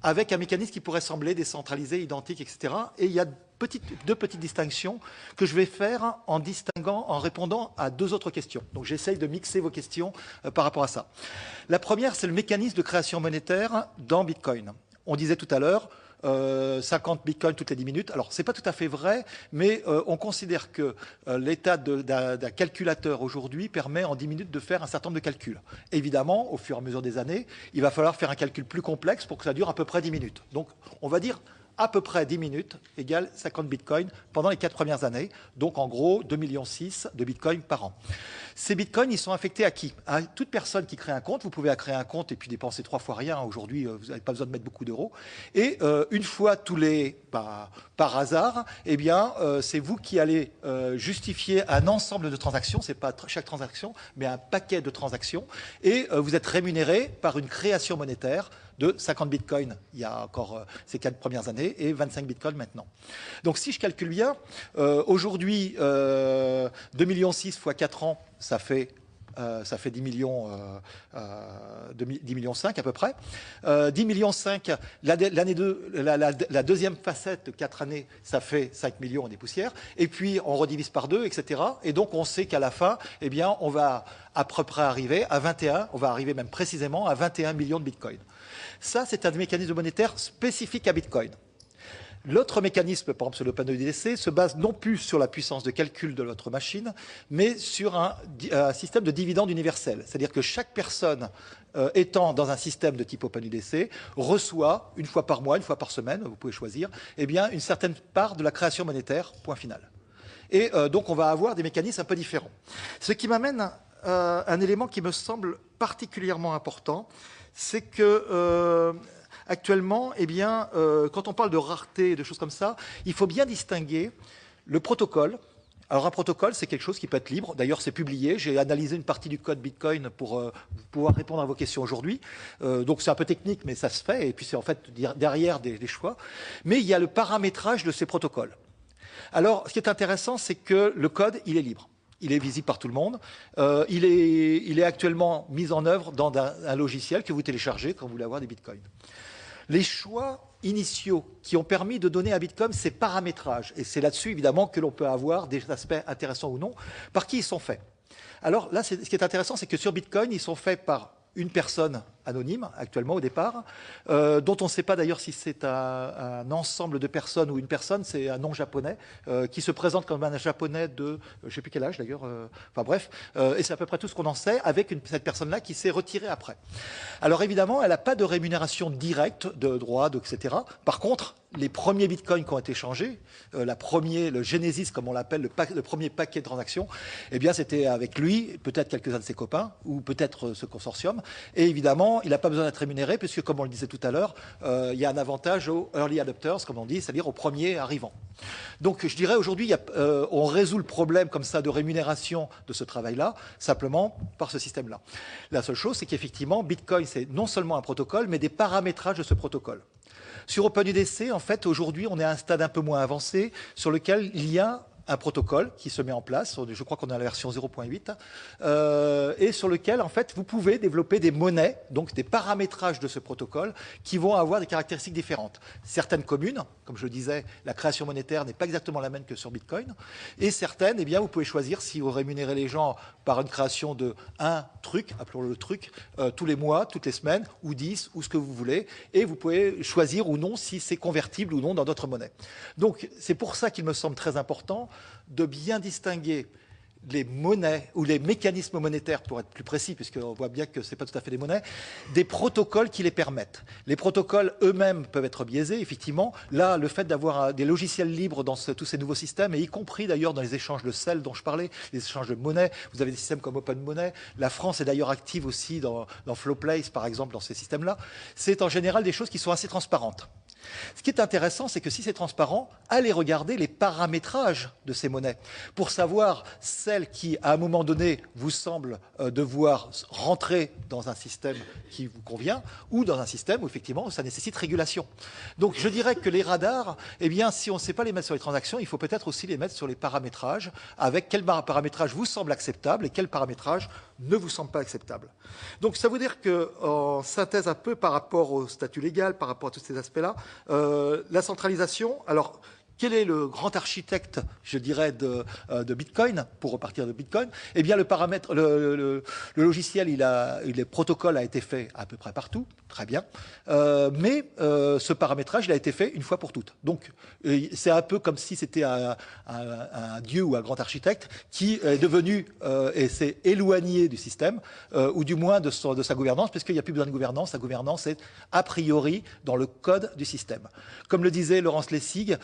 avec un mécanisme qui pourrait sembler décentralisé, identique, etc. Et il y a deux petites distinctions que je vais faire en répondant à deux autres questions. Donc j'essaye de mixer vos questions par rapport à ça. La première, c'est le mécanisme de création monétaire dans Bitcoin. On disait tout à l'heure 50 bitcoins toutes les 10 minutes. Alors, c'est pas tout à fait vrai, mais on considère que l'état d'un calculateur aujourd'hui permet en 10 minutes de faire un certain nombre de calculs. Évidemment, au fur et à mesure des années, il va falloir faire un calcul plus complexe pour que ça dure à peu près 10 minutes. Donc, on va dire à peu près 10 minutes égale 50 bitcoins pendant les 4 premières années. Donc, en gros, 2,6 millions de bitcoins par an. Ces bitcoins, ils sont affectés à qui? À toute personne qui crée un compte. Vous pouvez créer un compte et puis dépenser 3 fois rien. Aujourd'hui, vous n'avez pas besoin de mettre beaucoup d'euros. Et une fois tous les... par hasard, eh bien, c'est vous qui allez justifier un ensemble de transactions. Ce n'est pas chaque transaction, mais un paquet de transactions. Et vous êtes rémunéré par une création monétaire de 50 bitcoins il y a encore ces 4 premières années et 25 bitcoins maintenant. Donc si je calcule bien, aujourd'hui, 2,6 millions fois 4 ans, ça fait 10 millions, 10 millions 5 à peu près. 10 millions 5, l'année 2, la deuxième facette de 4 années, ça fait 5 millions et des poussières. Et puis, on redivise par 2, etc. Et donc, on sait qu'à la fin, eh bien, on va à peu près arriver à 21, on va arriver même précisément à 21 millions de bitcoins. Ça, c'est un mécanisme monétaire spécifique à Bitcoin. L'autre mécanisme, par exemple sur l'OpenUDC, se base non plus sur la puissance de calcul de votre machine, mais sur un système de dividende universel. C'est-à-dire que chaque personne étant dans un système de type OpenUDC reçoit, une fois par mois, une fois par semaine, vous pouvez choisir, eh bien, une certaine part de la création monétaire, point final. Et donc, on va avoir des mécanismes un peu différents. Ce qui m'amène à un élément qui me semble particulièrement important, c'est que... actuellement, eh bien, quand on parle de rareté et de choses comme ça, il faut bien distinguer le protocole. Alors un protocole, c'est quelque chose qui peut être libre. D'ailleurs, c'est publié. J'ai analysé une partie du code Bitcoin pour pouvoir répondre à vos questions aujourd'hui. Donc c'est un peu technique, mais ça se fait. Et puis c'est en fait derrière des choix. Mais il y a le paramétrage de ces protocoles. Alors, ce qui est intéressant, c'est que le code, il est libre. Il est visible par tout le monde. Il est actuellement mis en œuvre dans un logiciel que vous téléchargez quand vous voulez avoir des bitcoins. Les choix initiaux qui ont permis de donner à Bitcoin ces paramétrages, et c'est là-dessus évidemment que l'on peut avoir des aspects intéressants ou non, par qui ils sont faits. Alors là, ce qui est intéressant, c'est que sur Bitcoin, ils sont faits par une personne anonyme actuellement au départ, dont on ne sait pas d'ailleurs si c'est un ensemble de personnes ou une personne, c'est un nom japonais, qui se présente comme un japonais de, je ne sais plus quel âge d'ailleurs, enfin bref, et c'est à peu près tout ce qu'on en sait, avec cette personne-là qui s'est retirée après. Alors évidemment, elle n'a pas de rémunération directe, de droits, etc. Par contre, les premiers bitcoins qui ont été échangés, le Genesis, comme on l'appelle, le premier paquet de transactions, eh bien, c'était avec lui, peut-être quelques-uns de ses copains, ou peut-être ce consortium. Et évidemment, il n'a pas besoin d'être rémunéré, puisque, comme on le disait tout à l'heure, il y a un avantage aux early adopters, comme on dit, c'est-à-dire aux premiers arrivants. Donc, je dirais, aujourd'hui, on résout le problème comme ça de rémunération de ce travail-là, simplement par ce système-là. La seule chose, c'est qu'effectivement, Bitcoin, c'est non seulement un protocole, mais des paramétrages de ce protocole. Sur OpenUDC, en fait, aujourd'hui, on est à un stade un peu moins avancé sur lequel il y a un protocole qui se met en place, je crois qu'on est à la version 0.8, et sur lequel, en fait, vous pouvez développer des monnaies, donc des paramétrages de ce protocole, qui vont avoir des caractéristiques différentes. Certaines communes, comme je le disais, la création monétaire n'est pas exactement la même que sur Bitcoin, et certaines, eh bien, vous pouvez choisir si vous rémunérez les gens par une création de un truc, appelons-le le truc, tous les mois, toutes les semaines, ou 10, ou ce que vous voulez, et vous pouvez choisir ou non si c'est convertible ou non dans d'autres monnaies. Donc, c'est pour ça qu'il me semble très important de bien distinguer les monnaies ou les mécanismes monétaires, pour être plus précis, puisqu'on voit bien que ce n'est pas tout à fait des monnaies, des protocoles qui les permettent. Les protocoles eux-mêmes peuvent être biaisés, effectivement. Là, le fait d'avoir des logiciels libres dans tous ces nouveaux systèmes, et y compris d'ailleurs dans les échanges de sel dont je parlais, les échanges de monnaie, vous avez des systèmes comme Open Money. La France est d'ailleurs active aussi dans Flowplace, par exemple, dans ces systèmes-là. C'est en général des choses qui sont assez transparentes. Ce qui est intéressant, c'est que si c'est transparent, allez regarder les paramétrages de ces monnaies pour savoir celles qui, à un moment donné, vous semblent devoir rentrer dans un système qui vous convient ou dans un système où, effectivement, ça nécessite régulation. Donc, je dirais que les radars, eh bien, si on ne sait pas les mettre sur les transactions, il faut peut-être aussi les mettre sur les paramétrages, avec quel paramétrage vous semble acceptable et quel paramétrage ne vous semble pas acceptable. Donc, ça veut dire qu'en synthèse un peu par rapport au statut légal, par rapport à tous ces aspects-là, la centralisation, alors quel est le grand architecte, je dirais, de Bitcoin, pour repartir de Bitcoin? Eh bien, le logiciel, le protocole a été fait à peu près partout, très bien, mais ce paramétrage, il a été fait une fois pour toutes. Donc, c'est un peu comme si c'était un dieu ou un grand architecte qui est devenu et s'est éloigné du système, ou du moins de sa gouvernance, puisqu'il n'y a plus besoin de gouvernance. La gouvernance est a priori dans le code du système. Comme le disait Laurence Lessig,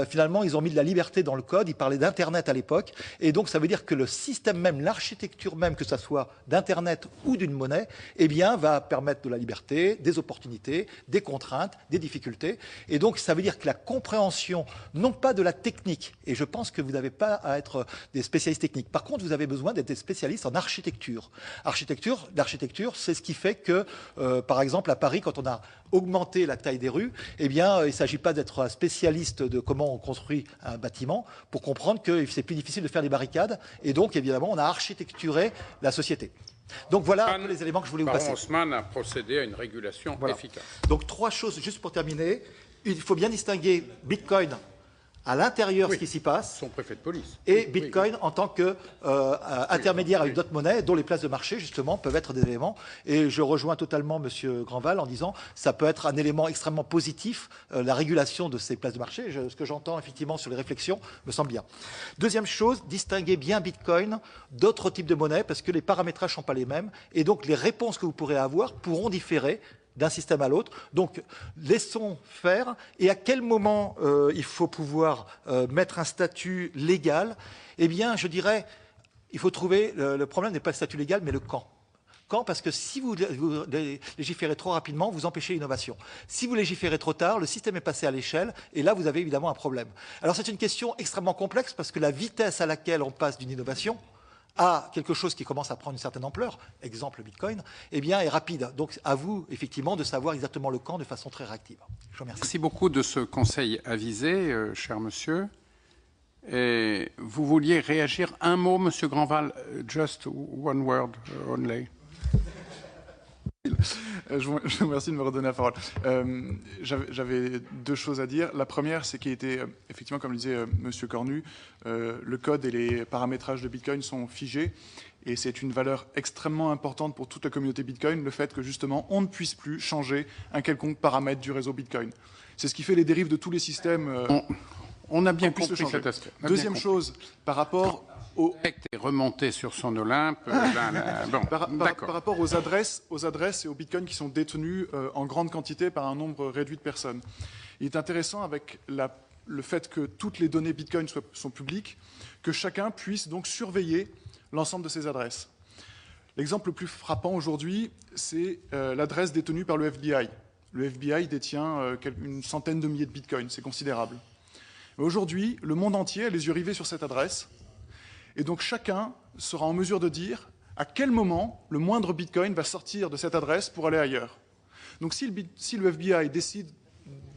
finalement, ils ont mis de la liberté dans le code. Ils parlaient d'Internet à l'époque. Et donc, ça veut dire que le système même, l'architecture même, que ce soit d'Internet ou d'une monnaie, eh bien, va permettre de la liberté, des opportunités, des contraintes, des difficultés. Et donc, ça veut dire que la compréhension, non pas de la technique, et je pense que vous n'avez pas à être des spécialistes techniques. Par contre, vous avez besoin d'être des spécialistes en architecture. L'architecture, c'est ce qui fait que, par exemple, à Paris, quand on a augmenté la taille des rues, eh bien, il ne s'agit pas d'être un spécialiste de comment on construit un bâtiment pour comprendre que c'est plus difficile de faire des barricades. Et donc, évidemment, on a architecturé la société. Donc, voilà un peu les éléments que je voulais vous passer. Haussmann a procédé à une régulation efficace. Donc, 3 choses, juste pour terminer. Il faut bien distinguer Bitcoin à l'intérieur, ce qui s'y passe, son préfet de police, et Bitcoin en tant qu'intermédiaire avec d'autres monnaies, dont les places de marché, justement, peuvent être des éléments. Et je rejoins totalement M. Granval en disant ça peut être un élément extrêmement positif, la régulation de ces places de marché. Ce que j'entends, effectivement, sur les réflexions, me semble bien. Deuxième chose, distinguer bien Bitcoin d'autres types de monnaies, parce que les paramétrages ne sont pas les mêmes, et donc les réponses que vous pourrez avoir pourront différer d'un système à l'autre. Donc, laissons faire. Et à quel moment il faut pouvoir mettre un statut légal? Eh bien, je dirais, il faut trouver, le problème n'est pas le statut légal, mais le quand. Quand? Parce que si vous légiférez trop rapidement, vous empêchez l'innovation. Si vous légiférez trop tard, le système est passé à l'échelle, et là, vous avez évidemment un problème. Alors, c'est une question extrêmement complexe, parce que la vitesse à laquelle on passe d'une innovation à quelque chose qui commence à prendre une certaine ampleur, exemple Bitcoin, eh bien, est rapide. Donc, à vous, effectivement, de savoir exactement le quand de façon très réactive. Je vous remercie. Merci beaucoup de ce conseil avisé, cher monsieur. Et vous vouliez réagir un mot, monsieur Granval, just one word only. Je vous remercie de me redonner la parole. J'avais deux choses à dire. La première, c'est qu'il était, effectivement, comme le disait Monsieur Cornu, le code et les paramétrages de Bitcoin sont figés. Et c'est une valeur extrêmement importante pour toute la communauté Bitcoin, le fait que, justement, on ne puisse plus changer un quelconque paramètre du réseau Bitcoin. C'est ce qui fait les dérives de tous les systèmes. On a bien compris cet aspect. Deuxième chose, par rapport est remonté sur son Olympe. Par rapport aux adresses et aux bitcoins qui sont détenus en grande quantité par un nombre réduit de personnes. Il est intéressant avec le fait que toutes les données bitcoin sont publiques, que chacun puisse donc surveiller l'ensemble de ces adresses. L'exemple le plus frappant aujourd'hui, c'est l'adresse détenue par le FBI. Le FBI détient une centaine de milliers de bitcoins, c'est considérable. Mais aujourd'hui, le monde entier a les yeux rivés sur cette adresse. Et donc chacun sera en mesure de dire à quel moment le moindre bitcoin va sortir de cette adresse pour aller ailleurs. Donc si le FBI décide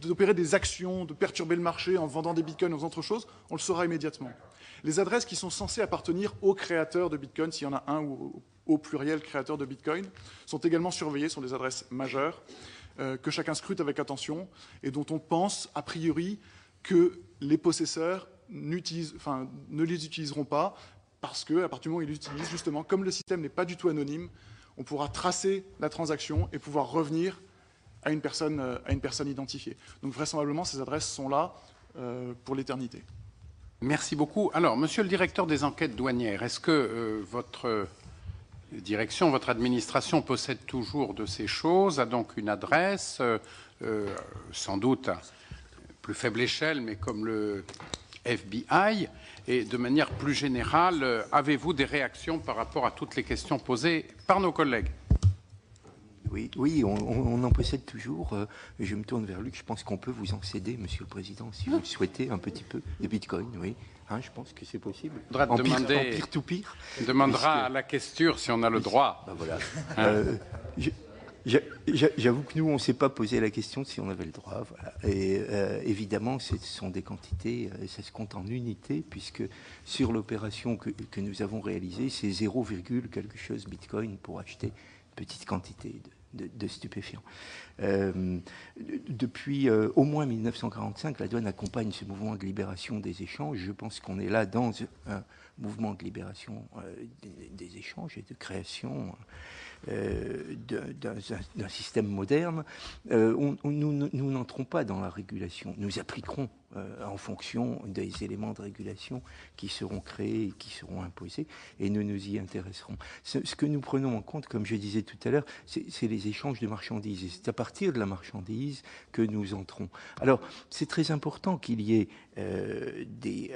d'opérer des actions, de perturber le marché en vendant des bitcoins ou autre chose, on le saura immédiatement. Les adresses qui sont censées appartenir aux créateurs de bitcoin, s'il y en a un ou au pluriel créateur de bitcoin, sont également surveillées, sont des adresses majeures que chacun scrute avec attention et dont on pense a priori que les possesseurs ne les utiliseront pas parce qu'à partir du moment où ils l'utilisent, justement, comme le système n'est pas du tout anonyme, on pourra tracer la transaction et pouvoir revenir à une personne identifiée. Donc vraisemblablement, ces adresses sont là pour l'éternité. Merci beaucoup. Alors, monsieur le directeur des enquêtes douanières, est-ce que votre direction, votre administration possède toujours de ces choses, a donc une adresse, sans doute à plus faible échelle, mais comme le FBI, et de manière plus générale, avez-vous des réactions par rapport à toutes les questions posées par nos collègues? Oui, on en possède toujours. Je me tourne vers Luc. Je pense qu'on peut vous en céder, Monsieur le Président, si vous le souhaitez, un petit peu, des bitcoins, oui. Hein, je pense que c'est possible. En pire. On demandera à la questure si on a le droit. Ben voilà. J'avoue que nous, on ne s'est pas posé la question de si on avait le droit. Voilà. Et évidemment, ce sont des quantités, ça se compte en unités, puisque sur l'opération que nous avons réalisée, c'est 0, quelque chose bitcoin pour acheter une petite quantité de stupéfiants. Depuis au moins 1945, la douane accompagne ce mouvement de libération des échanges. Je pense qu'on est là dans un mouvement de libération des échanges et de création d'un système moderne. Nous n'entrons pas dans la régulation. Nous appliquerons en fonction des éléments de régulation qui seront créés et qui seront imposés, et nous nous y intéresserons. Ce que nous prenons en compte, comme je disais tout à l'heure, c'est les échanges de marchandises, et c'est à partir de la marchandise que nous entrons. Alors, c'est très important qu'il y ait des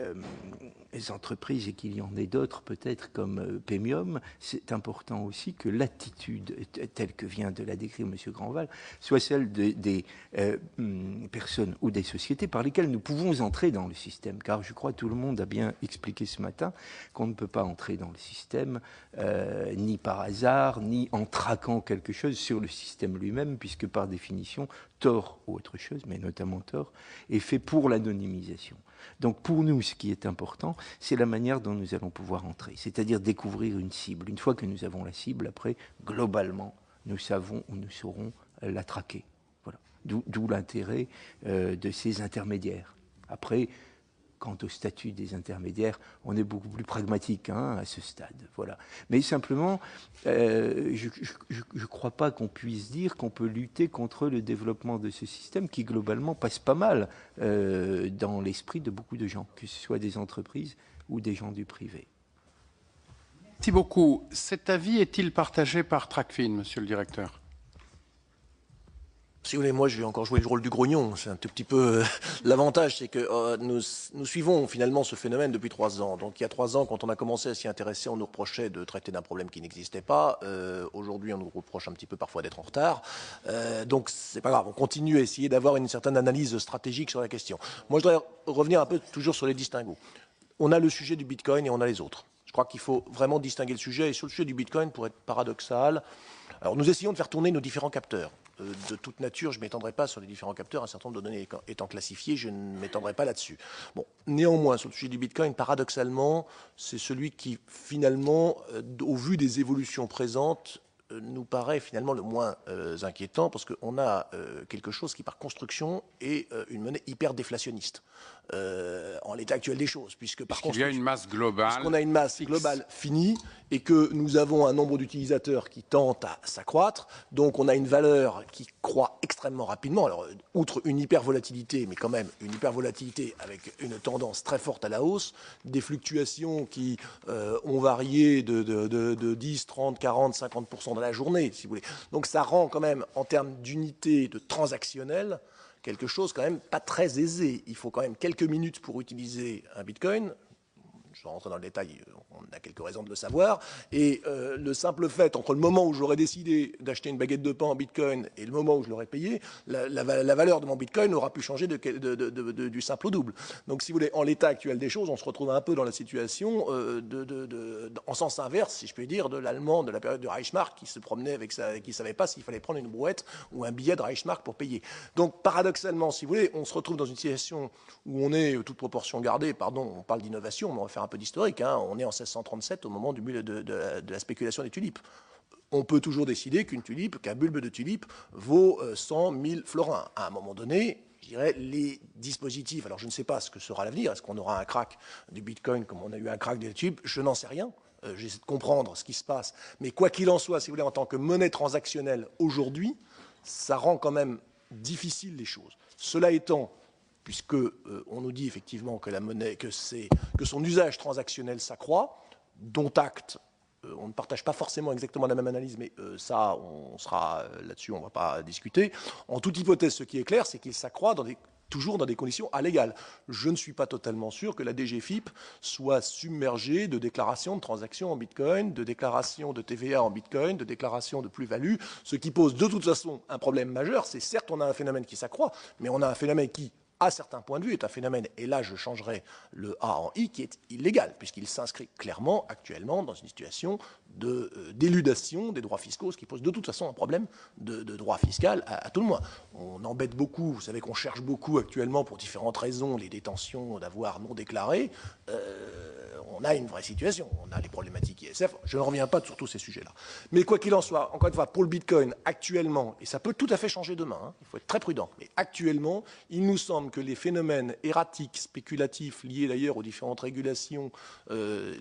entreprises, et qu'il y en ait d'autres peut-être comme Pemium. C'est important aussi que l'attitude telle que vient de la décrire M. Grandval soit celle des personnes ou des sociétés par lesquelles nous pouvons entrer dans le système, car je crois que tout le monde a bien expliqué ce matin qu'on ne peut pas entrer dans le système ni par hasard, ni en traquant quelque chose sur le système lui-même, puisque par définition, Tor ou autre chose, mais notamment Tor, est fait pour l'anonymisation. Donc pour nous, ce qui est important, c'est la manière dont nous allons pouvoir entrer, c'est-à-dire découvrir une cible. Une fois que nous avons la cible, après, globalement, nous savons ou nous saurons la traquer. Voilà. D'où l'intérêt de ces intermédiaires. Après, quant au statut des intermédiaires, on est beaucoup plus pragmatique à ce stade. Voilà. Mais simplement, je ne crois pas qu'on puisse dire qu'on peut lutter contre le développement de ce système qui, globalement, passe pas mal dans l'esprit de beaucoup de gens, que ce soit des entreprises ou des gens du privé. Merci beaucoup. Cet avis est-il partagé par TracFin, monsieur le directeur? Si vous voulez, moi, je vais encore jouer le rôle du grognon. C'est un tout petit peu l'avantage, c'est que nous suivons finalement ce phénomène depuis 3 ans. Donc, il y a 3 ans, quand on a commencé à s'y intéresser, on nous reprochait de traiter d'un problème qui n'existait pas. Aujourd'hui, on nous reproche un petit peu parfois d'être en retard. Donc, c'est pas grave. On continue à essayer d'avoir une certaine analyse stratégique sur la question. Moi, je voudrais revenir un peu toujours sur les distinguos. On a le sujet du Bitcoin et on a les autres. Je crois qu'il faut vraiment distinguer le sujet. Et sur le sujet du Bitcoin, pour être paradoxal, alors nous essayons de faire tourner nos différents capteurs. De toute nature, je ne m'étendrai pas sur les différents capteurs, un certain nombre de données étant classifiées, je ne m'étendrai pas là-dessus. Bon, néanmoins, sur le sujet du Bitcoin, paradoxalement, c'est celui qui, finalement, au vu des évolutions présentes, nous paraît finalement le moins inquiétant parce qu'on a quelque chose qui par construction est une monnaie hyper déflationniste en l'état actuel des choses, puisque par Il y a une masse globale. Puisqu'on a une masse globale finie et que nous avons un nombre d'utilisateurs qui tend à s'accroître, donc on a une valeur qui croît extrêmement rapidement. Alors, outre une hypervolatilité, mais quand même une hypervolatilité avec une tendance très forte à la hausse, des fluctuations qui ont varié de 10, 30, 40, 50% dans la journée, si vous voulez. Donc ça rend quand même, en termes d'unité de transactionnel, quelque chose quand même pas très aisé. Il faut quand même quelques minutes pour utiliser un bitcoin. Je vais rentrer dans le détail, on a quelques raisons de le savoir. Et le simple fait, entre le moment où j'aurais décidé d'acheter une baguette de pain en bitcoin et le moment où je l'aurais payé, la valeur de mon bitcoin aura pu changer du simple au double. Donc si vous voulez, en l'état actuel des choses, on se retrouve un peu dans la situation en sens inverse, si je puis dire, de l'allemand de la période de Reichsmark qui se promenait avec ça, qui ne savait pas s'il fallait prendre une brouette ou un billet de Reichsmark pour payer. Donc paradoxalement, si vous voulez, on se retrouve dans une situation où on est, toute proportion gardée, pardon, on parle d'innovation, mais on va faire un peu d'historique, hein. On est en 1637 au moment de la spéculation des tulipes. On peut toujours décider qu'un bulbe de tulipe vaut 100 000 florins. À un moment donné, je dirais, les dispositifs, alors je ne sais pas ce que sera l'avenir, est-ce qu'on aura un crack du bitcoin comme on a eu un crack des tulipes, je n'en sais rien. J'essaie de comprendre ce qui se passe. Mais quoi qu'il en soit, si vous voulez, en tant que monnaie transactionnelle aujourd'hui, ça rend quand même difficile les choses. Cela étant, puisque on nous dit effectivement que la monnaie, que son usage transactionnel s'accroît, dont acte, on ne partage pas forcément exactement la même analyse, mais ça, on sera là-dessus, on ne va pas discuter. En toute hypothèse, ce qui est clair, c'est qu'il s'accroît toujours dans des conditions allégales. Je ne suis pas totalement sûr que la DGFiP soit submergée de déclarations de transactions en bitcoin, de déclarations de TVA en bitcoin, de déclarations de plus-value, ce qui pose de toute façon un problème majeur. C'est certes, on a un phénomène qui s'accroît, mais on a un phénomène qui, à certains points de vue, est un phénomène, et là je changerai le A en I, qui est illégal, puisqu'il s'inscrit clairement actuellement dans une situation d'éludation des droits fiscaux, ce qui pose de toute façon un problème de droit fiscal à tout le moins. On embête beaucoup, vous savez qu'on cherche beaucoup actuellement pour différentes raisons les détentions d'avoirs non déclarés. On a une vraie situation, on a les problématiques ISF, je ne reviens pas sur tous ces sujets-là. Mais quoi qu'il en soit, encore une fois, pour le Bitcoin, actuellement, et ça peut tout à fait changer demain, hein, il faut être très prudent, mais actuellement, il nous semble que les phénomènes erratiques, spéculatifs, liés d'ailleurs aux différentes régulations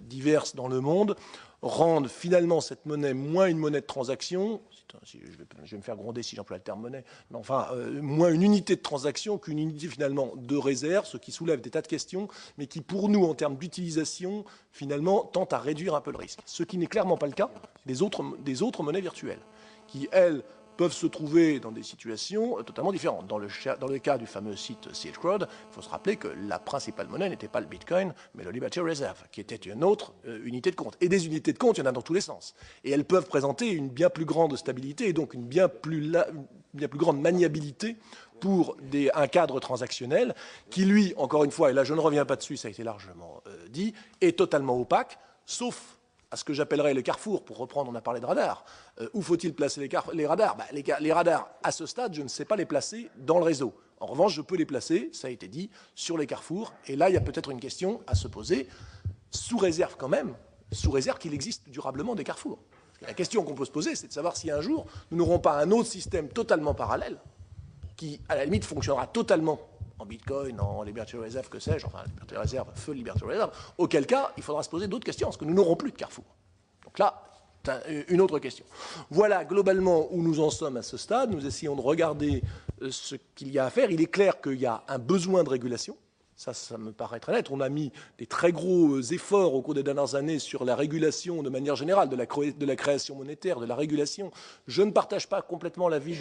diverses dans le monde, rendent finalement cette monnaie moins une monnaie de transaction, je vais me faire gronder si j'emploie le terme monnaie, mais enfin, moins une unité de transaction qu'une unité finalement de réserve, ce qui soulève des tas de questions, mais qui pour nous, en termes d'utilisation, finalement, tente à réduire un peu le risque. Ce qui n'est clairement pas le cas des autres monnaies virtuelles, qui, elles, peuvent se trouver dans des situations totalement différentes. Dans le cas du fameux site Silk Road, il faut se rappeler que la principale monnaie n'était pas le Bitcoin, mais le Liberty Reserve, qui était une autre unité de compte. Et des unités de compte, il y en a dans tous les sens. Et elles peuvent présenter une bien plus grande stabilité et donc une bien plus grande maniabilité pour un cadre transactionnel qui, lui, encore une fois, et là je ne reviens pas dessus, ça a été largement dit, est totalement opaque, sauf à ce que j'appellerais le carrefour, pour reprendre, on a parlé de radars. Où faut-il placer les radars? Les radars, à ce stade, je ne sais pas les placer dans le réseau. En revanche, je peux les placer, ça a été dit, sur les carrefours. Et là, il y a peut-être une question à se poser, sous réserve quand même, sous réserve qu'il existe durablement des carrefours. La question qu'on peut se poser, c'est de savoir si un jour, nous n'aurons pas un autre système totalement parallèle, qui, à la limite, fonctionnera totalement en Bitcoin, en Liberty Reserve, que sais-je, enfin, Liberty Reserve, feu Liberty Reserve, auquel cas, il faudra se poser d'autres questions, parce que nous n'aurons plus de carrefour. Donc là, c'est une autre question. Voilà globalement où nous en sommes à ce stade. Nous essayons de regarder ce qu'il y a à faire. Il est clair qu'il y a un besoin de régulation. Ça me paraît très net. On a mis des très gros efforts au cours des dernières années sur la régulation de manière générale, de la création monétaire, de la régulation. Je ne partage pas complètement l'avis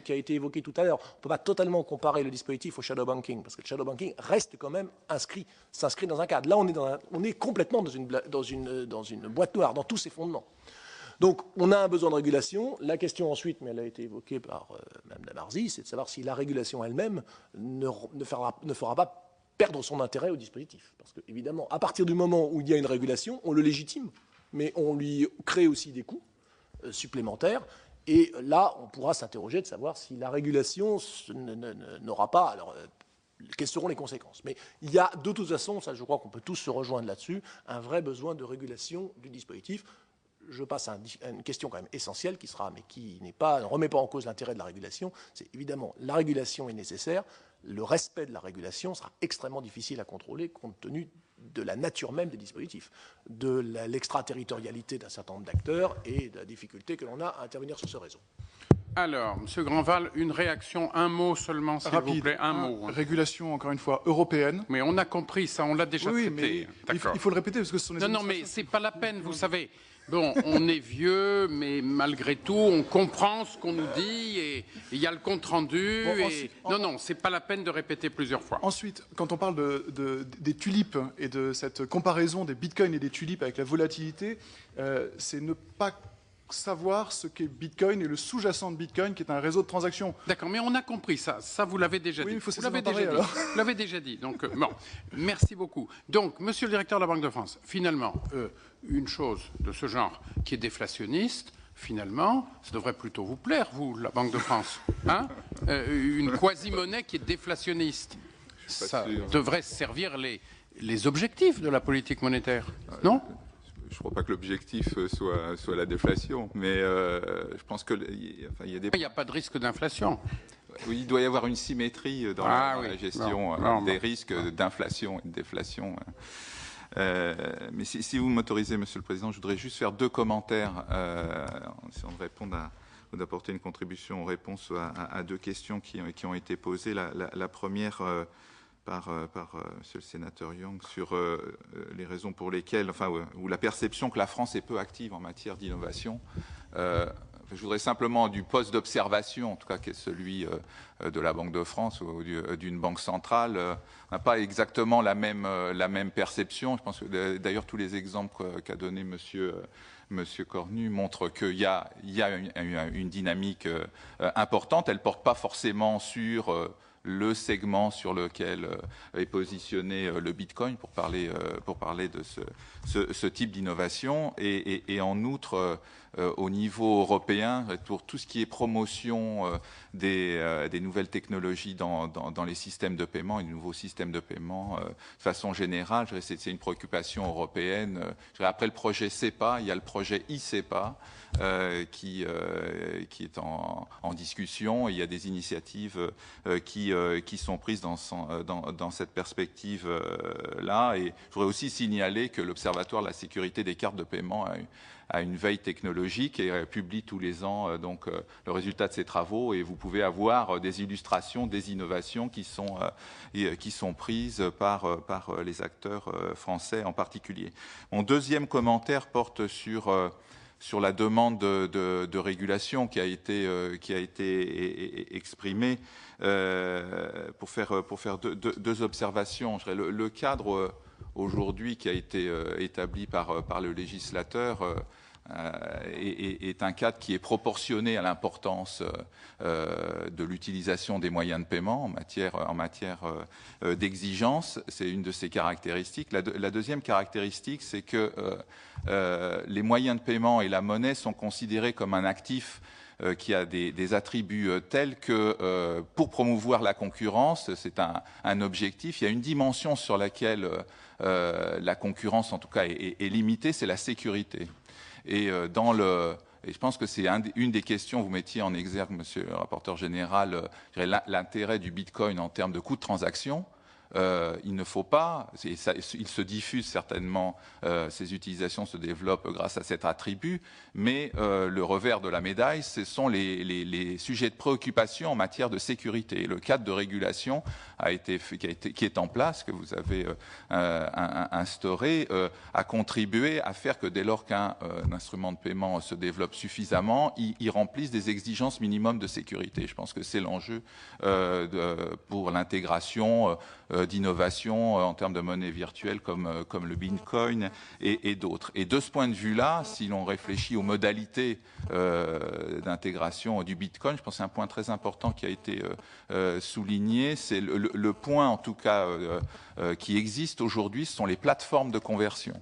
qui a été évoqué tout à l'heure. On ne peut pas totalement comparer le dispositif au shadow banking, parce que le shadow banking reste quand même s'inscrit dans un cadre. Là, on est complètement dans une boîte noire, dans tous ses fondements. Donc, on a un besoin de régulation. La question ensuite, mais elle a été évoquée par Mme Damarzy, c'est de savoir si la régulation elle-même ne fera pas perdre son intérêt au dispositif. Parce que, évidemment, à partir du moment où il y a une régulation, on le légitime, mais on lui crée aussi des coûts supplémentaires. Et là, on pourra s'interroger de savoir si la régulation n'aura pas... Alors, quelles seront les conséquences? Mais il y a, de toute façon, ça je crois qu'on peut tous se rejoindre là-dessus, un vrai besoin de régulation du dispositif. je passe à une question quand même essentielle qui ne remet pas en cause l'intérêt de la régulation. C'est évidemment, la régulation est nécessaire. Le respect de la régulation sera extrêmement difficile à contrôler compte tenu de la nature même des dispositifs, de l'extraterritorialité d'un certain nombre d'acteurs et de la difficulté que l'on a à intervenir sur ce réseau. Alors, M. Grandval, une réaction, un mot seulement, s'il vous plaît, un mot. Régulation, encore une fois, européenne. Mais on a compris ça, on l'a déjà traité. Il faut le répéter parce que ce sont les Non, mais c'est pas la peine, vous savez. Bon, on est vieux, mais malgré tout, on comprend ce qu'on nous dit et il y a le compte-rendu. Non, c'est pas la peine de répéter plusieurs fois. Ensuite, quand on parle des tulipes et de cette comparaison des bitcoins et des tulipes avec la volatilité, c'est ne pas savoir ce qu'est Bitcoin et le sous-jacent de Bitcoin, qui est un réseau de transactions. D'accord, mais on a compris ça. Ça, vous l'avez déjà dit. Il faut vous l'avez déjà dit. Donc, bon, merci beaucoup. Donc, monsieur le directeur de la Banque de France, finalement, une chose de ce genre qui est déflationniste, finalement, ça devrait plutôt vous plaire, vous, la Banque de France. Hein, une quasi-monnaie qui est déflationniste. Ça devrait servir les objectifs de la politique monétaire, non ? Je ne crois pas que l'objectif soit la déflation, mais je pense que il n'y a pas de risque d'inflation. Oui, il doit y avoir une symétrie dans la gestion des risques d'inflation et de déflation. Mais si vous m'autorisez, Monsieur le Président, je voudrais juste faire 2 commentaires en essayant de répondre ou d'apporter une contribution aux réponses à 2 questions qui ont été posées. La première par Monsieur le sénateur Young sur les raisons pour lesquelles, ou la perception que la France est peu active en matière d'innovation. Je voudrais simplement, du poste d'observation, en tout cas qui est celui de la Banque de France ou d'une banque centrale, n'a pas exactement la même perception. Je pense que d'ailleurs tous les exemples qu'a donné Monsieur Cornu montrent qu'il y a une dynamique importante. Elle ne porte pas forcément sur le segment sur lequel est positionné le Bitcoin, pour parler de ce type d'innovation. Et en outre, au niveau européen, pour tout ce qui est promotion des nouvelles technologies dans les systèmes de paiement et de nouveaux systèmes de paiement, de façon générale, c'est une préoccupation européenne. Après le projet SEPA, il y a le projet e-SEPA, qui est en discussion. Et il y a des initiatives qui sont prises dans cette perspective-là. Et je voudrais aussi signaler que l'Observatoire de la sécurité des cartes de paiement a une veille technologique et publie tous les ans le résultat de ses travaux. Et vous pouvez avoir des illustrations, des innovations qui sont prises par les acteurs français en particulier. Mon deuxième commentaire porte sur la demande de régulation qui a été exprimée, pour faire deux observations. Le cadre aujourd'hui qui a été établi par le législateur est un cadre qui est proportionné à l'importance de l'utilisation des moyens de paiement en matière d'exigence. C'est une de ses caractéristiques. La deuxième caractéristique, c'est que les moyens de paiement et la monnaie sont considérés comme un actif qui a des attributs tels que pour promouvoir la concurrence, c'est un objectif. Il y a une dimension sur laquelle la concurrence, en tout cas, est limitée, c'est la sécurité. Et je pense que c'est une des questions, vous mettiez en exergue, monsieur le rapporteur général, l'intérêt du Bitcoin en termes de coût de transaction. Il ne faut pas, il se diffuse certainement, ces utilisations se développent grâce à cet attribut, mais le revers de la médaille, ce sont les sujets de préoccupation en matière de sécurité. Le cadre de régulation qui est en place, que vous avez instauré, a contribué à faire que dès lors qu'un instrument de paiement se développe suffisamment, il remplisse des exigences minimum de sécurité. Je pense que c'est l'enjeu pour l'intégration d'innovation en termes de monnaie virtuelle comme le Bitcoin et d'autres. Et de ce point de vue-là, si l'on réfléchit aux modalités d'intégration du Bitcoin, je pense que c'est un point très important qui a été souligné. C'est le point, en tout cas, qui existe aujourd'hui, ce sont les plateformes de conversion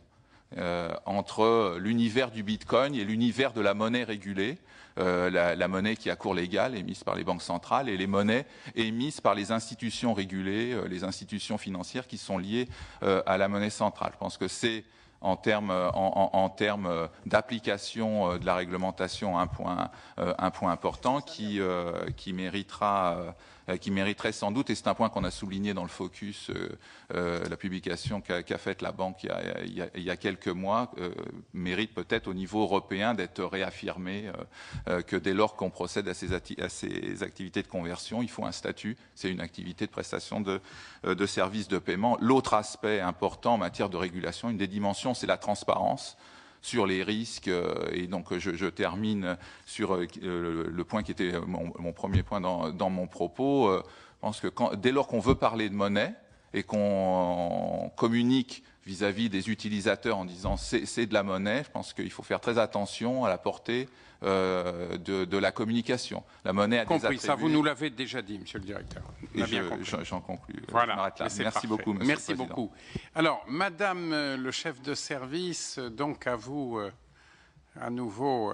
entre l'univers du Bitcoin et l'univers de la monnaie régulée. La monnaie qui a cours légal émise par les banques centrales et les monnaies émises par les institutions régulées, les institutions financières qui sont liées à la monnaie centrale. Je pense que c'est en termes d'application de la réglementation un point important qui mériterait sans doute, et c'est un point qu'on a souligné dans le focus, la publication qu'a faite la banque il y a quelques mois, mérite peut-être au niveau européen d'être réaffirmé que dès lors qu'on procède à ces activités de conversion, il faut un statut, c'est une activité de prestation de services de paiement. L'autre aspect important en matière de régulation, une des dimensions, c'est la transparence sur les risques, et donc je termine sur le point qui était mon premier point dans mon propos. Je pense que dès lors qu'on veut parler de monnaie et qu'on communique vis-à-vis des utilisateurs en disant c'est de la monnaie, je pense qu'il faut faire très attention à la portée de la communication. La monnaie a des attributs. Ça, vous nous l'avez déjà dit, Monsieur le Directeur. J'en conclus. Voilà. Je m'arrête là. Merci beaucoup, Monsieur le Président. Merci beaucoup. Alors, Madame le chef de service, donc à vous à nouveau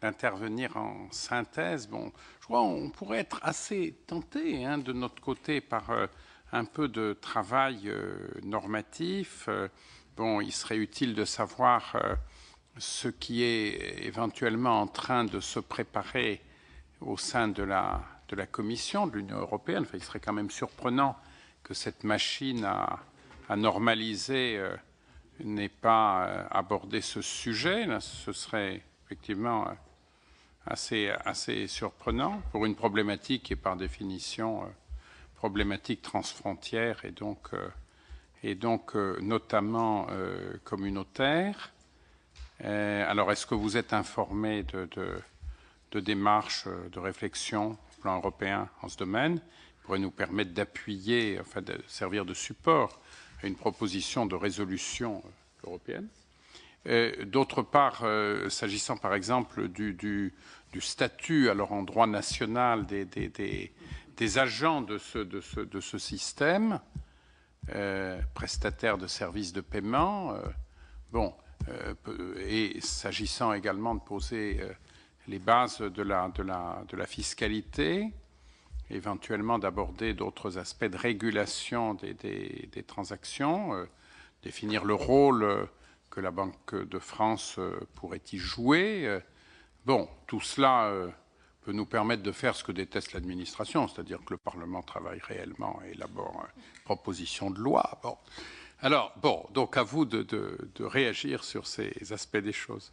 d'intervenir en synthèse. Bon, je crois qu'on pourrait être assez tenté de notre côté par un peu de travail normatif. Bon, il serait utile de savoir ce qui est éventuellement en train de se préparer au sein de la Commission, de l'Union européenne. Enfin, il serait quand même surprenant que cette machine à normaliser n'ait pas abordé ce sujet. Là, ce serait effectivement assez surprenant pour une problématique qui est par définition problématique transfrontière et donc notamment communautaire. Alors, est-ce que vous êtes informé de démarches de réflexion au plan européen en ce domaine qui pourraient nous permettre d'appuyer, enfin de servir de support à une proposition de résolution européenne? D'autre part, s'agissant par exemple du statut, alors en droit national, des agents de ce système, prestataires de services de paiement, et s'agissant également de poser les bases de la fiscalité, éventuellement d'aborder d'autres aspects de régulation des transactions, définir le rôle que la Banque de France pourrait y jouer. Bon, tout cela peut nous permettre de faire ce que déteste l'administration, c'est-à-dire que le Parlement travaille réellement et élabore une proposition de loi. Bon. Alors, donc à vous de réagir sur ces aspects des choses.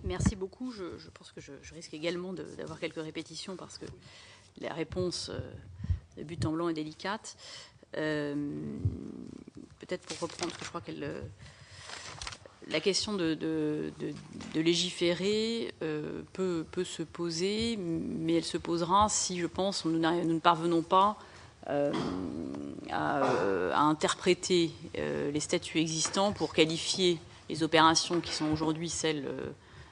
Merci beaucoup. Je pense que je risque également d'avoir quelques répétitions parce que la réponse de but en blanc est délicate. Peut-être pour reprendre, parce que je crois qu'elle... La question de légiférer peut se poser, mais elle se posera si, je pense, nous ne parvenons pas à interpréter les statuts existants pour qualifier les opérations qui sont aujourd'hui celles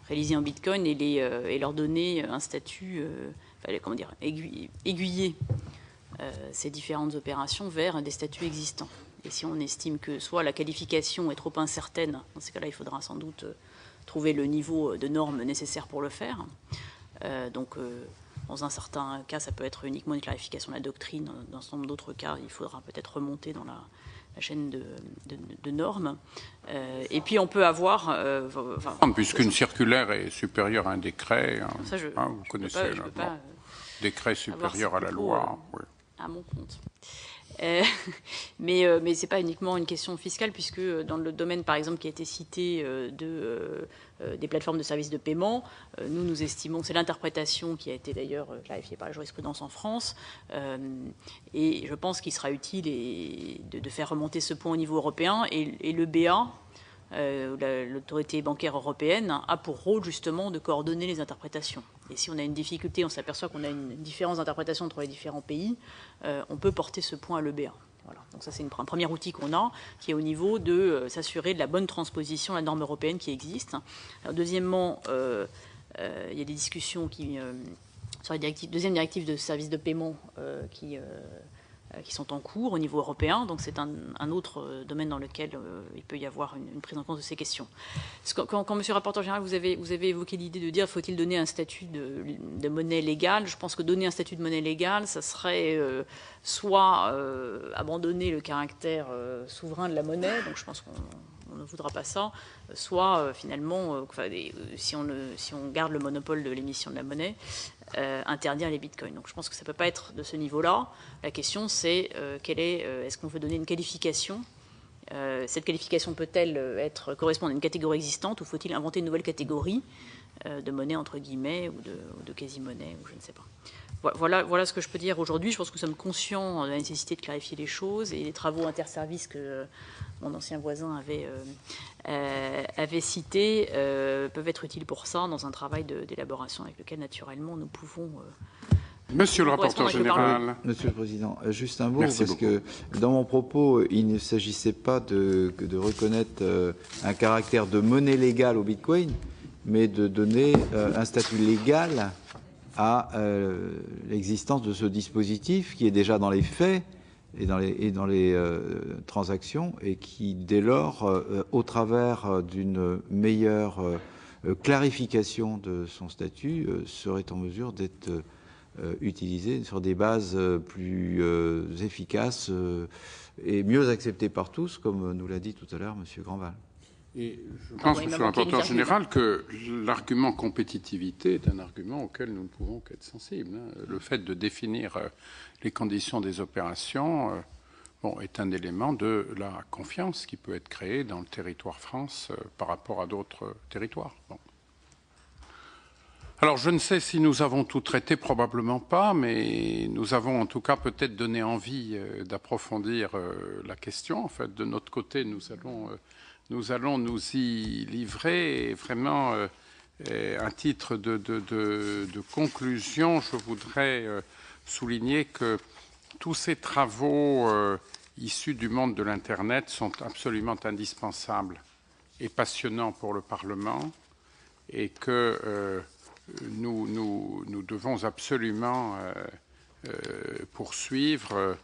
réalisées en Bitcoin et leur donner un statut, aiguiller ces différentes opérations vers des statuts existants. Et si on estime que soit la qualification est trop incertaine, dans ces cas-là, il faudra sans doute trouver le niveau de normes nécessaire pour le faire. Dans un certain cas, ça peut être uniquement une clarification de la doctrine. Dans un certain nombre d'autres cas, il faudra peut-être remonter dans la chaîne de normes. Et puis, on peut avoir... puisqu'une circulaire est supérieure à un décret, vous connaissez le décret supérieur à la loi. Oui. À mon compte. Mais ce n'est pas uniquement une question fiscale, puisque dans le domaine, par exemple, qui a été cité des plateformes de services de paiement, nous estimons, c'est l'interprétation qui a été d'ailleurs clarifiée par la jurisprudence en France, et je pense qu'il sera utile de faire remonter ce point au niveau européen, et le BA, l'autorité bancaire européenne, a pour rôle justement de coordonner les interprétations. Et si on a une difficulté, on s'aperçoit qu'on a une différence d'interprétation entre les différents pays, on peut porter ce point à l'EBA. Voilà. Donc ça, c'est un premier outil qu'on a, qui est au niveau de s'assurer de la bonne transposition de la norme européenne qui existe. Alors, deuxièmement, il y a des discussions sur la deuxième directive de services de paiement qui sont en cours au niveau européen. Donc c'est un autre domaine dans lequel il peut y avoir une prise en compte de ces questions. Quand Monsieur le rapporteur général, vous avez évoqué l'idée de dire faut-il donner un statut de monnaie légale, je pense que donner un statut de monnaie légale, ça serait soit abandonner le caractère souverain de la monnaie, donc je pense qu'on ne voudra pas ça, soit finalement, si on garde le monopole de l'émission de la monnaie, interdire les bitcoins. Donc je pense que ça ne peut pas être de ce niveau-là. La question c'est est-ce qu'on veut donner une qualification? Cette qualification peut-elle correspondre à une catégorie existante ou faut-il inventer une nouvelle catégorie de monnaie entre guillemets ou de quasi-monnaie ou je ne sais pas. Voilà ce que je peux dire aujourd'hui. Je pense que nous sommes conscients de la nécessité de clarifier les choses et les travaux interservices que mon ancien voisin avait cités peuvent être utiles pour ça dans un travail d'élaboration avec lequel naturellement nous pouvons... Monsieur le rapporteur général. Monsieur le Président, juste un mot, Merci parce beaucoup. que dans mon propos, il ne s'agissait pas de reconnaître un caractère de monnaie légale au Bitcoin, mais de donner un statut légal à l'existence de ce dispositif qui est déjà dans les faits et dans les transactions et qui, dès lors, au travers d'une meilleure clarification de son statut, serait en mesure d'être utilisé sur des bases plus efficaces et mieux acceptées par tous, comme nous l'a dit tout à l'heure M. Grandval. Et je pense, monsieur le rapporteur général, que l'argument compétitivité est un argument auquel nous ne pouvons qu'être sensibles. Le fait de définir les conditions des opérations est un élément de la confiance qui peut être créée dans le territoire France par rapport à d'autres territoires. Bon. Alors, je ne sais si nous avons tout traité, probablement pas, mais nous avons en tout cas peut-être donné envie d'approfondir la question. En fait, de notre côté, nous allons nous y livrer. Et vraiment, à titre de conclusion, je voudrais souligner que tous ces travaux issus du monde de l'Internet sont absolument indispensables et passionnants pour le Parlement et que nous devons absolument poursuivre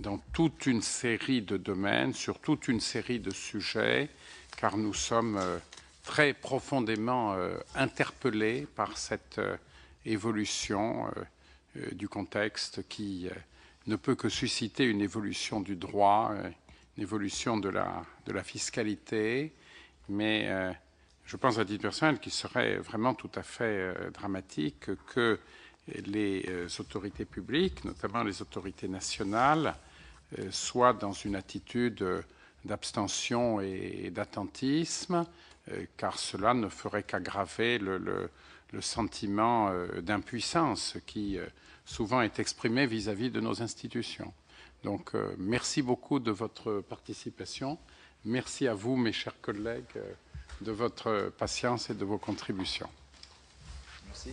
dans toute une série de domaines, sur toute une série de sujets, car nous sommes très profondément interpellés par cette évolution du contexte qui ne peut que susciter une évolution du droit, une évolution de la fiscalité, mais je pense à titre personnel qu'il serait vraiment tout à fait dramatique que les autorités publiques, notamment les autorités nationales, soient dans une attitude d'abstention et d'attentisme, car cela ne ferait qu'aggraver le sentiment d'impuissance qui souvent est exprimé vis-à-vis de nos institutions. Donc, merci beaucoup de votre participation. Merci à vous, mes chers collègues, de votre patience et de vos contributions. Merci.